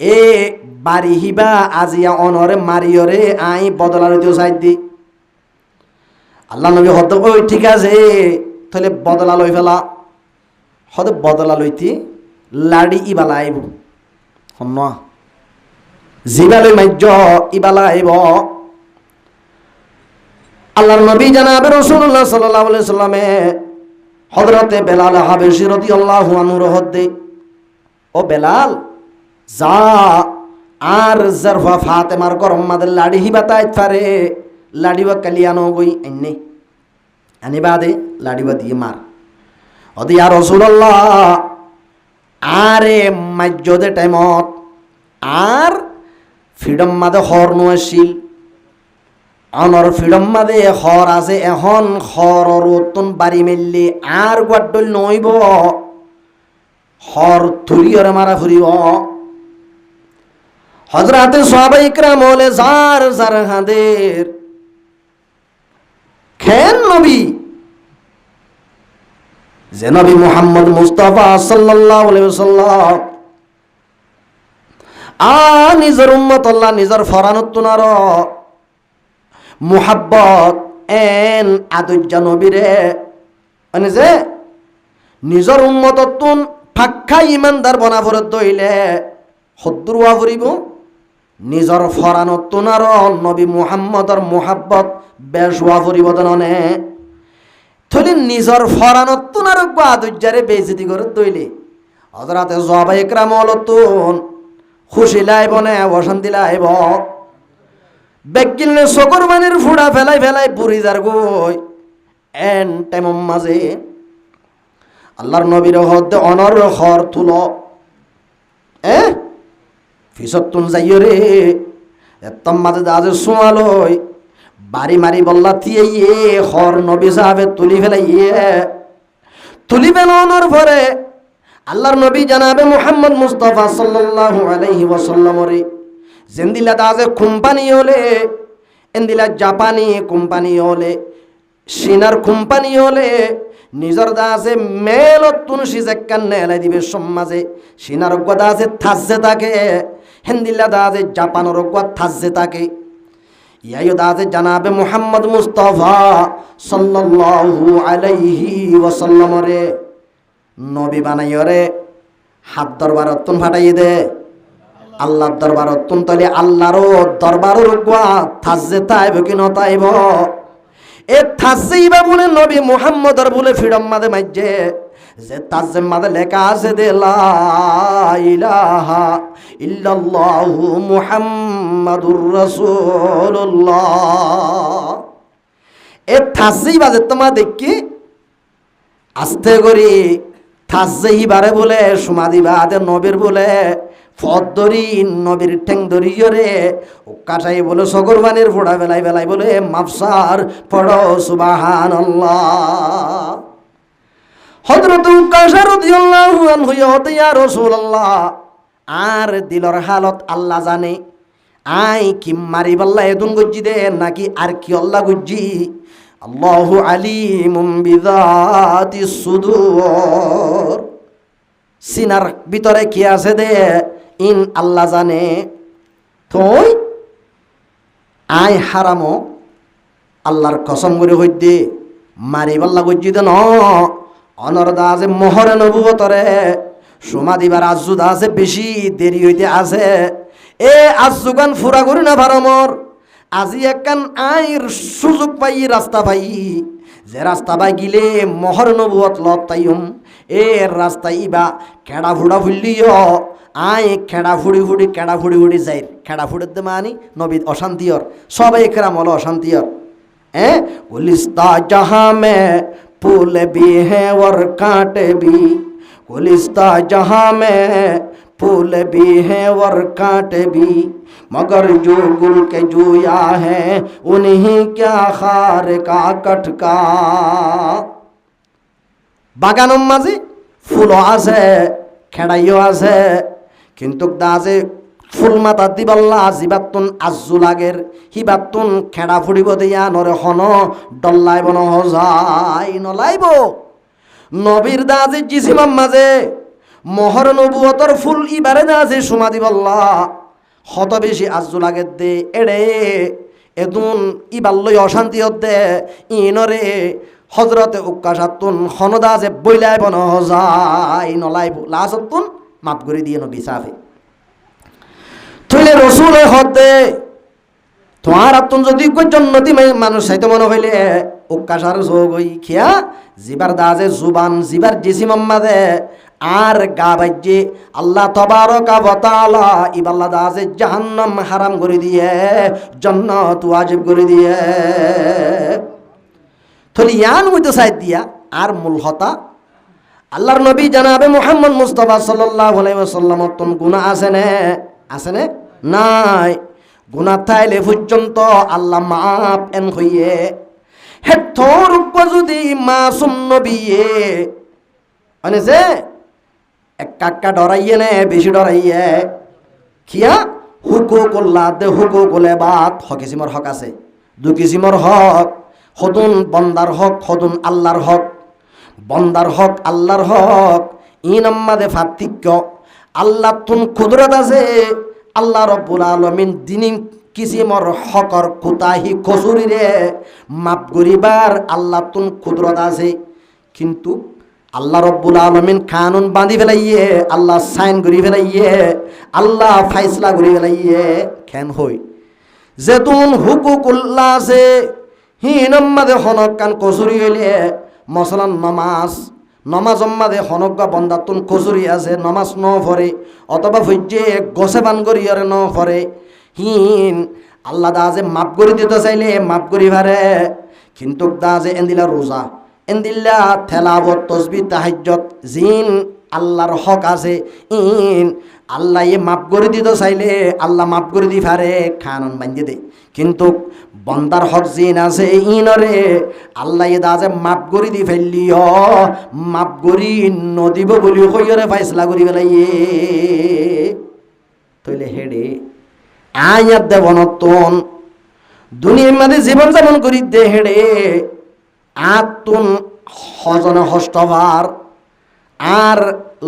এ বাড়ি হিবা আজিয়া অনরে মারিয়রে আই বদলা লইতে চাই দি আল্লাহ নবী হদ ওই ঠিক আছে তাহলে বদলা লই ফেলা হদ বদলা লইতি লাড়ি ইবালা আইব হন জিবা লই মাইজ ইবালা আইব আল্লাহর নবী জানাবে রাসূলুল্লাহ সাল্লাল্লাহু আলাইহি সাল্লামে হযরতে বেলাল হাবেশী রাদিয়াল্লাহু আনহু হদে ও বেলাল যা আর জারফা ফাতেমার গরম মাদের লাড়ি হিবাতাইত পারে লাড়িবা কালিয়ানো গই এনে আনি বাদে লাড়িবা দিয়ে মার অদি আর রাসূলুল্লাহ আরে মাজ্জদে টাইমত আর ফ্রিডম মাদে হর নছিল অনর ফ্রিডম মাদে হর আছে এখন হর রতন বাড়ি মেললে আর গোয়াডল নইব হর থুরিয়রে মারা ফুরিব হযরতে সাহাবায়ে ইকরাম বলে জার জার হাদের খেন নবী যে নবী মুহাম্মদ মুস্তাফা সাল্লাল্লাহু আলাইহি ওয়াসাল্লাম নিজের উম্মত আল্লাহ নিজের ফরানতুনার মুহাব্বত এন আদুজ্জা নবীরে মানে যে নিজের উম্মততুন ফাক্কা ইমানদার বনা ফরত দইলে হদ্দুরওয়া ফুরিব নিজের ফরানতুনার নবী মুহাম্মদর মুহাব্বত বেশওয়া ফুরিব দননে থলি নিজের ফরানতুনার আদুজ্জারে বেইজ্জতি করে দইলে হযরতে সাহাবা ইকরাম হলতুন খুশি লাইব না অশান্তি লাইব বেগিলে চকুর পানির ফুড়া ফেলাই ফেলাই বুড়ি যার গই এন টাইম মাঝে আল্লাহর নবীর হদ্দে অনর হর তুল ফিসত তুন যাইও রে এতম মাঝে দাজে সোয়ালই বাড়ি মারি বল্লা থিয়ে হর নবী সাহাবে তুলি ফেলাই তুলি ফেলানোর পরে আল্লাহর নবী জানাবে মুহাম্মদ মুস্তাফা সাল্লাল্লাহু আলাইহি ওয়াসাল্লাম রে জেন্দিলা দাজে কোম্পানি হলে এন্দিলা জাপানি কোম্পানি হলে সিনার কোম্পানি হলে নিজর দাজে মেলতুন সিজাক্কান নেলাই দিবে সমাজে সিনার গদা আছে থাজে থাকে হেন্দিলা দাজে জাপানের গদ থাজে থাকে ইয়ায়ো দাজে জানাবে মুহাম্মদ মুস্তাফা সাল্লাল্লাহু আলাইহি ওয়াসাল্লাম রে নবী বানাইও রে হাত দরবারতুন ফাটাইয়ে দে আল্লাহর দরবারতুন তাহলে আল্লাহরও দরবারের গোয়া থাজে তাইব কি নতাইব এ থাজেইবা বলে নবী মুহাম্মদর বলে ফ্রিডম মাদে মাইজে যে তাজে মাদে লেখা আছে দে লা ইলাহা ইল্লাল্লাহু মুহাম্মাদুর রাসূলুল্লাহ এ থাজেইবা যে তোমা দেখি আস্তে করি থাজেই বারে বলে সুমাদিবা আদে নবীর বলে ফদরি নবীর ঠ্যাং ধরিয়রে ও কাটাই বলে সগরবানের ফোড়া বেলাই বেলাই বলে মাফসার পড়ো সুবহানাল্লাহ হযরত উকাশা রাদিয়াল্লাহু আনহু ইয়া রাসূলুল্লাহ আর দিলর হালত আল্লাহ জানে আই কি মারি বল্লা এদুন গজ্জি দে নাকি আর কি আল্লাহ গজ্জি আল্লাহু আলিমুম বিযাতিস সুদূর সিনার ভিতরে কি আছে দে ইন আল্লাহ জানে থই আই হারামো আল্লাহর কসম করে হইতে মারি বল্লা গজ্জি দে ন অনরদা আছে মোহরে নবুয়তরে সোমা দিবার আজুদ আছে বেশি দেরি হইতে আছে এ আজুগান ফুরা করি না ভারমর আজি একখান আইর সুযোগ পাই রাস্তা পাই যে রাস্তা পাই গিলে মোহর নবুয়ত লত তাইম এ রাস্তায় ইবা খেড়া ফুড়া ফুললিও আই খেড়া ফুড়ি ফুড়ি কেড়া ফুড়ি ফুড়ি যাই খেড়া ফুড়ের দে মানি নবীদ অশান্তিয়র সবাই একরাম হলো অশান্তিয়র গুলিস্তা জাহা মে ফুল भी है और कांटे भी गुलिस्ता जहाँ में फूल भी है और कांटे भी मगर जो गुल के जूया है उन्हीं क्या खार का कटका বাগানের মাঝে ফুলও আছে খেড়াইও আছে কিন্তু দাজে ফুল মাতা দিবাল্লা জিবাতুন আজু লাগের হিবাতুন খেড়া ফুড়িব দিয়া নরে হন ডল্লাইব নজাই নলাইব নবীর দাজে জিসিমাম মাঝে মোহর নবুয়তর ফুল ইবারে দাজে সুমা দিবাল্লা হত বেশি আজু লাগের দে এড়ে এদুন ইবাল্লই অশান্তি হতে ইনরে হজরতে উক্কাশাতুন হনদাজে বইলাইব নজাই নলাইব লাসতুন মাপ করে দিয়ে নবী সাফে তুলে রসুল হতে তোমার আত্মন যদি জন্নতি মানুষ চাইতে মনে হইলে উকাশার যোগই খিয়া জিবার দাজে জুবান জিবার জেসি মাম্মাদে আর গা বাজ্যে আল্লাহ তাবারাকা ওয়া তাআলা ইবাল্লা দাজে জাহান্নাম হারাম করে দিয়ে জান্নাত ওয়াজিব করে দিয়ে থলি ইয়ান মধ্যে সাইড দিয়া আর মূল হতা আল্লাহর নবী জানাবে মুহাম্মদ মুস্তাফা সাল্লাল্লাহু আলাইহি ওয়াসাল্লাম তোন গুনাহ আছে না নাই গুনাহ থাইলে পর্যন্ত আল্লাহ মাফ এন হইয়ে হে তোর উপর যদি মাসুম নবীয়ে মানে যে এক কাক্কা ডরাইয়ে নে বেশি ডরাইয়ে কিয়া হুকুকুল্লাহ দে হুকুকুলে বাত হকিসিমর হক আছে দু কিসিমর হক হদুন বন্দার হক হদুন আল্লাহর হক বন্দার হক আল্লাহর হক ইন আম্মাদে পার্থক্য আল্লাহ তুন কুদরত আছে আল্লাহ রব্বুল আলামিন দিনিন কিসিমর হকর কুতাহি কসুরিরে মাপ করিবার আল্লাহ তুন কুদরত আছে কিন্তু আল্লাহ রব্বুল আলামিন কানুন বাঁধি ফেলাইয়ে আল্লাহ সাইন করি ফেলাইয়ে আল্লাহ ফাইসলা করি ফেলাইয়ে কেন হই যেতুন হুকুকুল্লাহ আছে হিনম্মাদে হনক কান কসুরি হইলে মসলান নমাজ অম্মাদে হনকা বন্দাতুন কসুরি আছে নমাজ ন ফরে অথবা ভুজ্যে গছে বান করি আর ন ফরে হিন আল্লাহ দাজে মাপ করে দিতে চাইলে মাপ করি পারে কিন্তু দাজে এন্দিলা রোজা এন্দিল্লা থেলাবত তসবি তাহাজ্জত জিন আল্লাহর হক আছে ইন আল্লাহ এ মাপ করে দিতে চাইলে আল্লাহ মাপ করে দি পারে খানন বান্ধে দে কিন্তু বন্দার হক জিন আছে ইনরে আল্লাহ এ দাজে মাপ করে দি ফেললিও মাপ করি নদিব বলি কইরে ফাইসলা করি ফেলাইয়ে তইলে হেডে আয়াত দেবনতন দুনিয়ার মধ্যে জীবন যাপন করি দে হেডে আতুন হজন হষ্টভার আর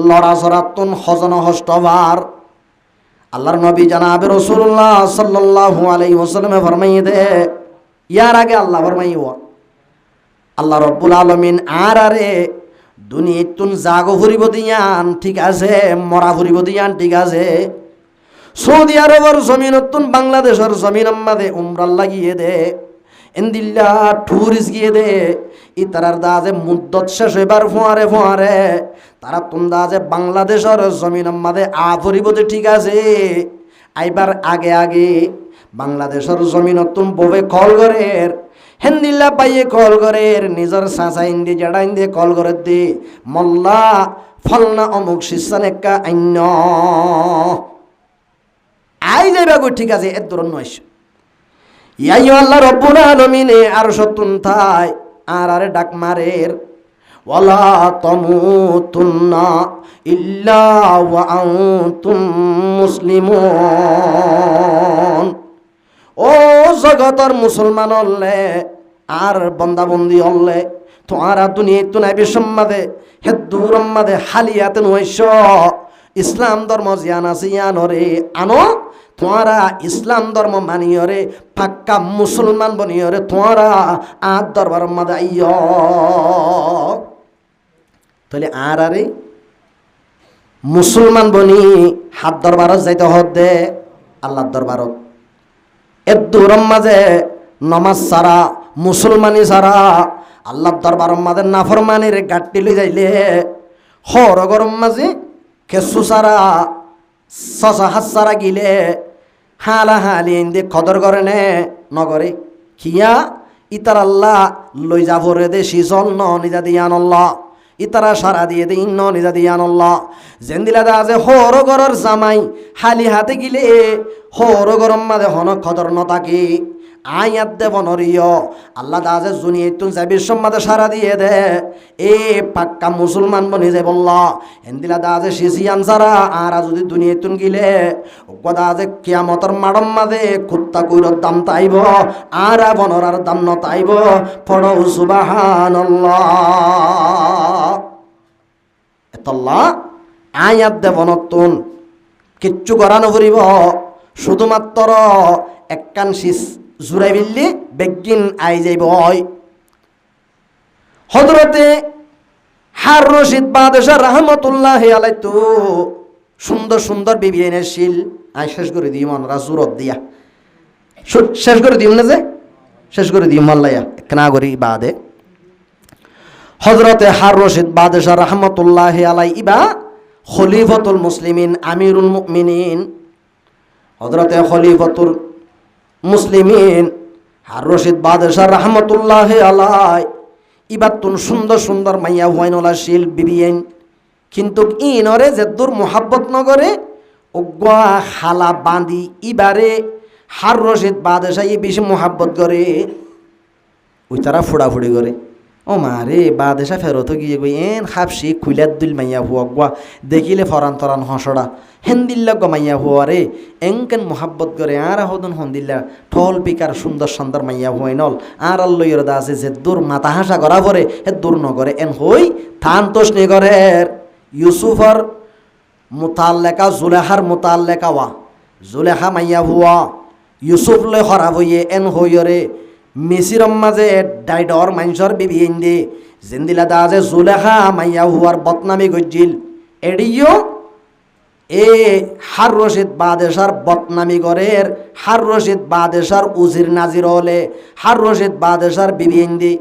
লড়াচড়াতুন হজন হষ্টভার আল্লাহর নবী জানাবে রাসূলুল্লাহ সাল্লাল্লাহু আলাইহি ওয়াসাল্লামে ফরমাইয়ে দে ইয়ার আগে আল্লাহ ফরমাইও আল্লাহ রব্বুল আলামিন আরে দুনিয়াতুন জাগো ফুরিব দিয়ান ঠিক আছে মরা ফুরিব দিয়ান ঠিক আছে সৌদি আরবের জমিনতুন বাংলাদেশের জমিন আম্মাদে উমরা লাগিয়ে দে এন্দিল্লা টুরিস্ট গিয়ে দে ইতারার দাজে মুদ্দত শেষ এবার ফোয়ারে তারা তুম দাজে বাংলাদেশের জমিন আমাদের আফরিবতে ঠিক আছে আইবার আগে বাংলাদেশের জমিন তুম ববে কল করের হেন্দিল্লা পাইয়ে কল করের নিজের সাঁচা ইন্দি জেডা ইন্দি কল করে দে মল্লা ফলনা অমুক শিষ্যান একা আইন আই যাইবা গো ঠিক আছে এর ধরন নয় ইয়াই আল্লাহ রব্বুল আলামিনে আর সতুন থাই আরে ডাক মারের ওয়ালা তামুতুন্না ইল্লা ওয়া আনতুম মুসলিমুন ও জগতর মুসলমান হলে আর বন্দাবন্দি হলে তোমারা দুনিয়া তো নাই বিসম্মাদে হে দূরম্মাদে হালিয়াতে নয়স ইসলাম ধর্ম জিয়ান আছে ইয়ানরে আনো তোমারা ইসলাম ধর্ম মানিয়রে পাক্কা মুসলমান বনিয়রে তোমারা আর দরবার মাদে আইয় তাহলে আরে মুসলমান বনি হাত দরবারত যাইতে হদে আল্লাহর দরবারত এর দূরম মাঝে নমাজ সারা মুসলমানি সারা আল্লাহর দরবার মাঝে নাফরমানির গাট্টি লই যাইলে হর গরম মাঝে কেসু সারা সসা হাত সারা গিলে হালা হালি ইন্দে খদর করে নে নগরে খিয়া ইতার আল্লাহ লই যাবরে দে সিজন ন নিজা দিয়ান আল্লাহ ইতারা সারা দিয়ে দে ইন্ন নিজা দিয়ান আল্লাহ জেন্দিলা দা যে হর গরর জামাই হালি হাতে গিলে হর গরম মাঝে হন খদর ন তাকে আয়াত দেব নরিয় আল্লাহ দাজে জুনিয়ে তুন যাবি সম্মাদে সারা দিয়ে দে এ পাক্কা মুসলমান বনি যায় বললা এন্দিলা দাজে শিশিয়ান সারা আর যদি দুনিয়ে তুন গিলে দাজে কিয়ামতর মাডম মাদে কুত্তা কুইরর দাম তাইব আর বনরার দাম ন তাইব পড়ো সুবহানাল্লাহ এতল্লা আয়াত দেব নতুন কিচ্ছু করানো ফুরিব শুধুমাত্র একখান শীষ জুরাই বিল্লি বেগিন আই যাইব হযরতে হার রশিদ বাদশাহ রাহমাতুল্লাহ আলাইহি তো সুন্দর সুন্দর বিবি এনেছিল আই শেষ করে দিই মনরা জুরত দিয়া শেষ করে দিই না যে শেষ করে দিই মাল্লায়া একনা করি বাদে হযরতে হার রশিদ বাদশাহ রাহমাতুল্লাহ আলাইহি ইবা খলিফাতুল মুসলিমিন আমিরুল মুমিনিন হযরতে খলিফাতুল মুসলিমিন হারুন রশিদ বাদশাহ রহমতুল্লাহি আলাইহি ইবাতুন সুন্দর সুন্দর মাইয়া হুয়াইনলা শিল বিবিয়েন কিন্তু ইনরে যেদুর মোহাব্বত নগরে ওগা খালা বাঁধি ইবারে হারুন রশিদ বাদশাহ বেশি মোহাব্বত করে ওই তারা ফুড়াফুড়ি করে ও মারে বাদশাহ ফেরত গিয়ে গই এন খাপসি খুইলাত দুল মাইয়া হুয়া গুয়া দেখিলে ফরান তরান হসড়া হেন্দিল্লা গো মাইয়া হুয়া রে এনকেন মোহাব্বত করে আর হদন হন্দিল্লা ঠল পিকার সুন্দর সুন্দর মাইয়া হুয়াই নল আর আল্লইর দা আছে যে দূর মাথা হাসা করা পরে হে দূর নগরে এন হই থান তোষনি করে ইউসুফর মুতাল্লেকা জুলেখার মুতাল্লেকা ওয়া জুলেখা মাইয়া হুয়া ইউসুফ লয় খরাব হইয়ে এন হইরে মিসিরম মাঝে ডাইডর মাইনসর বিবি ইন্দে জিন্দিলা দা যে জুলেখা মাইয়া হুয়ার বদনামি গজ্জিল এডিও এ হারুন রশিদ বাদশার বদনামি গরের হারুন রশিদ বাদশার উজির নাজির হলে হারুন রশিদ বাদশার বিবি ইন্দে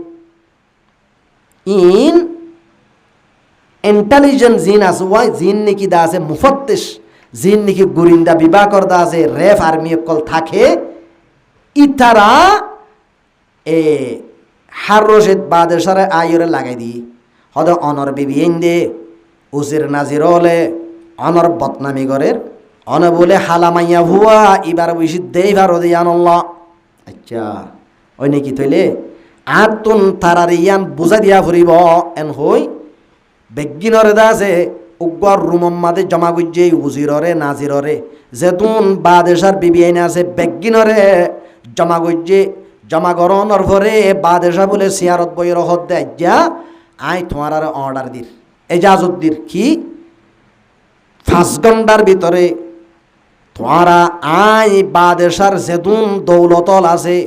ইন ইন্টেলিজেন্ট জিন আছে ওয়াই জিন নাকি দা আছে মুফত্তিশ জিন নাকি গুরিন্দা বিবাহ করদা আছে রেফ আর্মি কল থাকে ইতারা এ হারুন রশিদ বাদশারে আয়রে লাগাই দি হদ অনর বিবি ইন্দে উজির নাজির হলে অনর বদনামি গরের অন বলে হালা মাইয়া হুয়া ইবার বইসি দেই ভারো দিয়ান আল্লাহ আচ্ছা ওই নাকি তৈলে আতুন তারার ইয়ান বুঝা দিয়া ফুরিব এন হই বেগিনরে দা আছে উগ্গর রুমম মাদে জমা গুজ্জে উজিররে নাজিররে যেতুন বাদেশার বিবি আইনা আছে বেগিনরে জমা গুজ্জে জমা গরণর পরে বাদেশা বলে সিয়ারত বইয়ের হদ দেয় যা আই তোমার আর অর্ডার দির এজাজত দির কি 5 ঘন্টার ভিতরে তোমারা আই বাদেশার যেতুন দৌলতল আছে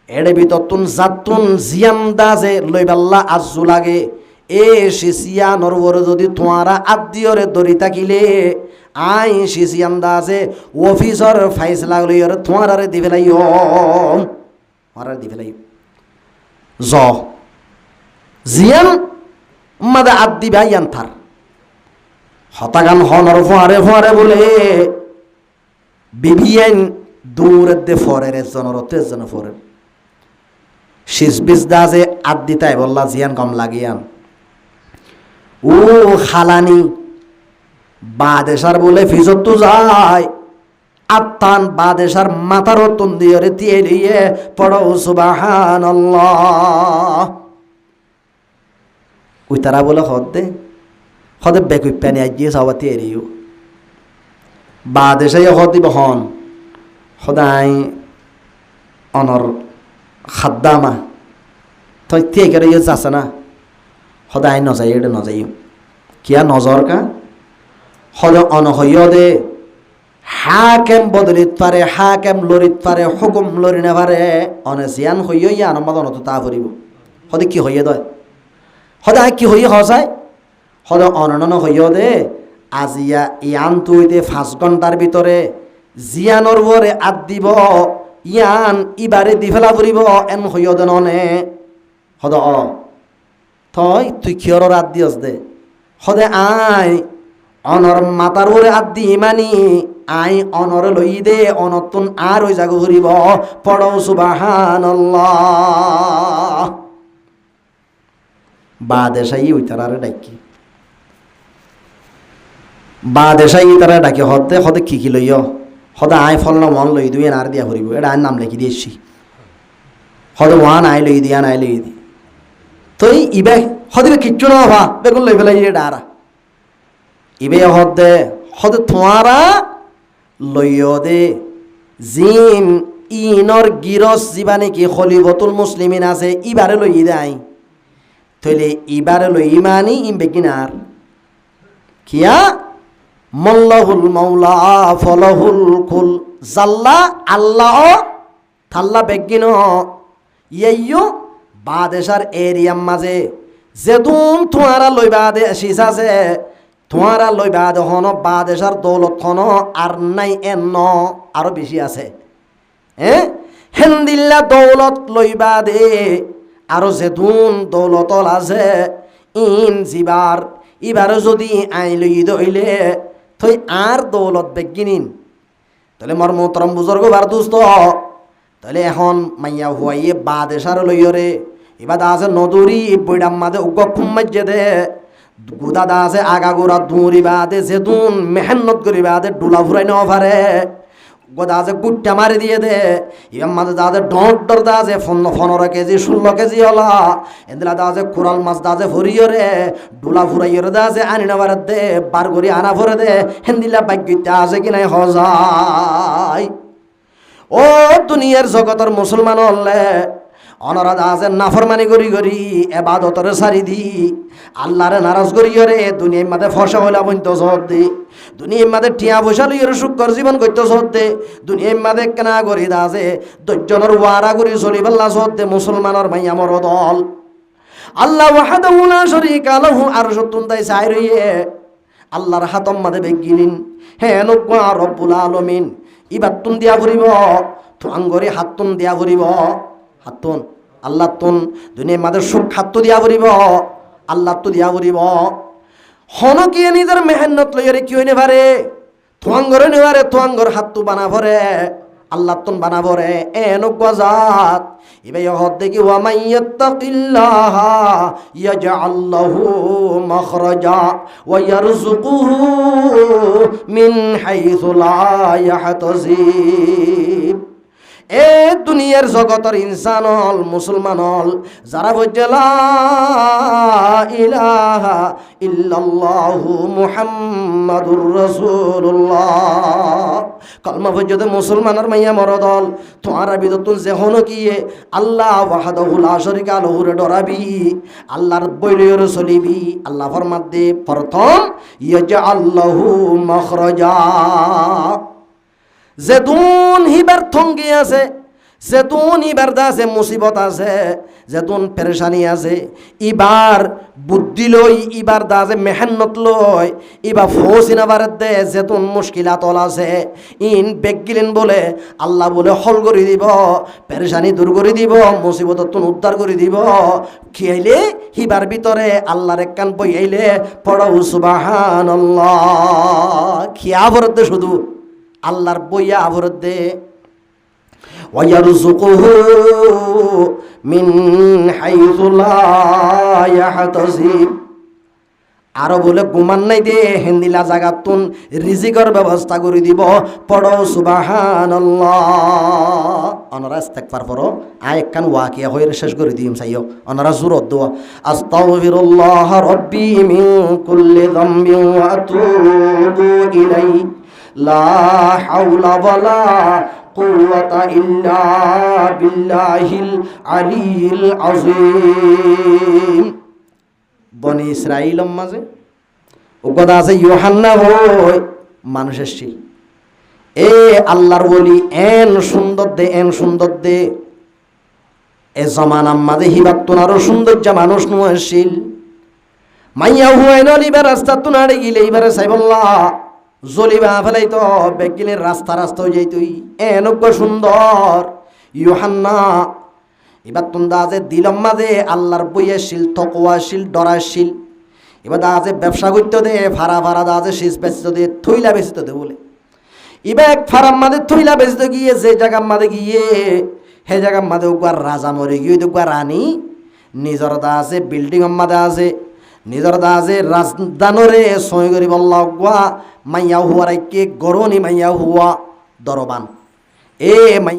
এর ভিতর তুন জাতুন জিয়াম দাজে লইবাল্লা আজু লাগে এ শিশিয়া নরবর যদি তোমারা আদিয়রে দরি থাকিলে আই শিশিয়াম দাজে অফিসর ফাইসলা লইয়র তোমারে দি ফেলাইও মারার দি ফেলাই জ জিয়াম মাদা আদি ভাইয়ান থার হতাগান হনর ফোয়ারে ফোয়ারে বলে বিবিএন দূরের দে ফরের একজনের একজন ফরের শিস বিস দাজে আদি তাই বললা জিয়ান কম লাগিয়ান ও খালানি বাদেশার বলে ফিজত তো যায় আত্তান বাদেশার মাথার তুন দিয়ে দিয়ে দিয়ে পড়ো সুবহানাল্লাহ ওই তারা বলে হদে বেকুই প্যানি আইয়ে সবাতি এরিও বাদেশাই হদ দিব হন সদাই অনর খাদ্দামা তই তে করে ইয়ে যাচ্ছে না সদাই নজাই এটা নজাইও কিয়া নজর কা সদ অনহয় দে হাকেম বদলিত পারে হাকেম লরিত পারে হুকুম লরি না পারে অনে জিয়ান হইয় ইয়া আনন্দ অনত তা ফুরিব সদে কি হইয়ে দয় সদাই কি হইয়ে হসায় সদ অনন হইয় দে আজিয়া ইয়ান তুইতে 5 ঘন্টার ভিতরে জিয়ানর ভরে আদ দিব ইয়ান ইবারে দি ফেলা ফুরিব এন হইয় দে ননে সদ তুই কিয়র আদ দিয়স দে সদে আই অনর মাতার ওরে আদ দি ইমানি আই অনর লই দে অনতুন আর ওই জাগো ফুরিব পড়ো সুবহানাল্লাহ বাদেশাই ওই তারারে ডাকি বাদেশাই তারা ডাকি হদে কি লইয় হদে আই ফলনা মন লই দুই আর দিয়া ফুরিব এটা আই নাম লিখি দিয়েছি হদে ওয়ান আই লই দিয়া নাই লই দি তুই ইবে হদিবে কিচ্ছু না হবা বেগুন লই ফেলাই ডারা ইবে হদে তোমারা লইয় দে জিন ইনর গিরস জীবানে কি খলিফাতুল মুসলিমিন আছে ইবারে লই দেয় তইলে ইবারে লই ইমানি ইম বেগিনার কিয়া মল্লাহুল মাওলা ফলাহুল কুল জাল্লা আল্লাহ থাল্লা বেগিন ইয়ো বাদেশার এরিয়ার মাঝে যেদুন তোমারা লইবা দে শিস আছে তোমারা লইবা দে হন বাদেশার দৌলত হন আর নাই এন আরো বেশি আছে হেন্দিল্লা দৌলত লইবা দে আরো যেদুন দৌলতল আছে ইন জিবার এবারও যদি আইন লইদ হইলে থই আর দৌলত বেগিনিন তাহলে মর মোহতরম বুজুর্গ বার দুস্ত তাহলে এখন মাইয়া হুয়াইয়ে বাদেশার লইয়রে এবার দা আছে নদুরি বইডাম মাদে উগ্র খুম্মাজ্যে দে গুদা দা আছে আগা গোড়া ধুঁরি বাদে যেতুন মেহান্নত করি বাদে ডুলা ফুরাই নেওয়া পারে গোদা আছে গুট্টা মারি দিয়ে দে এবার মাঝে দা আছে ডর দা আছে 15 কেজি 16 কেজি হলা এদিলা দা আছে কোরাল মাছ দা আছে ভরিয়রে ডুলা ফুরাইয়রে দা আছে আনি না বারে দে বার করি আনা ভরে দে হেন্দিলা বাগ্যিতে আছে কি নাই হজাই ও দুনিয়ার জগতের মুসলমান হলে অনরাধ আছে নাফরমানি করি করি এবাদতরে সারি দি আল্লাহরে নারাজ করিয়রে দুনিয়ার মাঝে ফসা হইলা বইতো সব দে দুনিয়ার মাঝে টিয়া পয়সা লইয়রে সুখকর জীবন করতে সব দে দুনিয়ার মাঝে কেনা করি দা আছে দৈজনের ওয়ারা করি চলি পাল্লা সব দে মুসলমানের মাইয়া মর দল আল্লাহ ওয়াহদাহু লা শারীকা লাহু আর সতুন তাই চাই রইয়ে আল্লাহর হাতম মাঝে বেগিনিন হে নকুয়া রব্বুল আলামিন ইবাত তুন দিয়া ভরিব তুয়াঙ্গরে হাততুন দিয়া ভরিব হাততুন আল্লাহ তুন দুনিয়ার মাঝে সুখ হাত দিয়া ভরিব আল্লাহ তো দিয়া ভরিব হনকিয়ে নিজের মেহনত লইয়ারে কি হইনে পারে তুয়াঙ্গরে নেবারে তুয়াঙ্গর হাততু বানা ভরে আল্লাহ তুন বানা ভরে এনকুয়া জাত ইবাই হদ দেখি ওয়া মাইয়াত্তাকিল্লাহা ইয়াজআল লাহু মাখরাজা ওয়া ইয়ারযুকুহু মিন হাইসু লা ইয়াহতাসিব এ দুনিয়ার জগতের ইনসান হল মুসলমান হল যারা বলছে লা ইলাহা ইল্লাল্লাহু মুহাম্মাদুর রাসূলুল্লাহ কলমা পর্যন্ত মুসলমানের মাইয়া মরদল তোমারা বিদতুন যে হন কি আল্লাহ ওয়াহদাহু লা শারীকা লাহু রে ডরাবি আল্লাহর বইলরে চলিবি আল্লাহ ফরমাত দে প্রথম ইয়াজআল্লাহু মাখরাজা যেতুন হিবার থঙ্গি আছে যেতুন ইবার দা আছে মুসিবত আছে যেতুন পেরেশানি আছে ইবার বুদ্ধি লই ইবার দা আছে মেহান্নত লই ইবা ফৌসিনাবার দে যেতুন মুশকিলাত আছে ইন বেগিলেন বলে আল্লাহ বলে হল করে দিব পেরেশানি দূর করে দিব মুসিবত তুন উদ্ধার করে দিব খিয়াইলে হিবার ভিতরে আল্লাহর এক কান বইয়াইলে পড়াও সুবহানাল্লাহ খিয়া ভরতে শুধু আল্লাহর বইয়া আবরত দে ওয়ায়ারযুকুহু মিন হাইসু লা ইয়াহতাসিব আরো বলে গুমান নাই দে হেন্দিলা জাগাতুন রিজিকের ব্যবস্থা করে দিব পড়ো সুবহানাল্লাহ অনরা ইস্তেগফার করো আয় কান ওয়াকিয়া হইরে শেষ করে দিম চাইও অনরা জুরত দোয়া আস্তাগফিরুল্লাহ রাব্বি মিন কুল্লি যামবি ওয়া আতুবু ইলাইহি লা হাওলা ওয়ালা কুওয়াতা ইল্লা বিল্লাহিল আলিয়্যিল আযীম বনি ইসরাইলের মাঝে ওগদা আছে ইউহান্না হই মানুষের শিল এ আল্লাহর বলি এন সুন্দর দে এ জমানার মাঝে হিবাত্তুন আরো সৌন্দর্য মানুষ নুয়াশীল মাইয়া হুয়াইন লিবার রাস্তা তুনাড়ে গিলে এবারে সাইবল্লাহ জলিবা ফেলাই তো বেগিনের রাস্তা হয়ে যাই তুই এনজ্ঞ সুন্দর ইউহান্না এবার তোমরা যে দিলম মাঝে আল্লাহর বইয়াশীল তকওয়াশীল ডরাশীল এবার দা যে ব্যবসা করতে দে ভাড়া দা যে শীষ বেচিত দে থইলা বেচিত দে বলে এবার এক ফারাম মাঝে থইলা বেচিত গিয়ে যে জায়গার মাঝে গিয়ে সেই জায়গার মাঝে একবার রাজা মরে গিয়ে একবার রানী নিজর দা আছে বিল্ডিং মাঝে আছে নিজর দা আছে রাজদানরে সই করি বল্লা মাইয়া হুয়ার কে গরনি মাইয়া হুয়া দরবান এ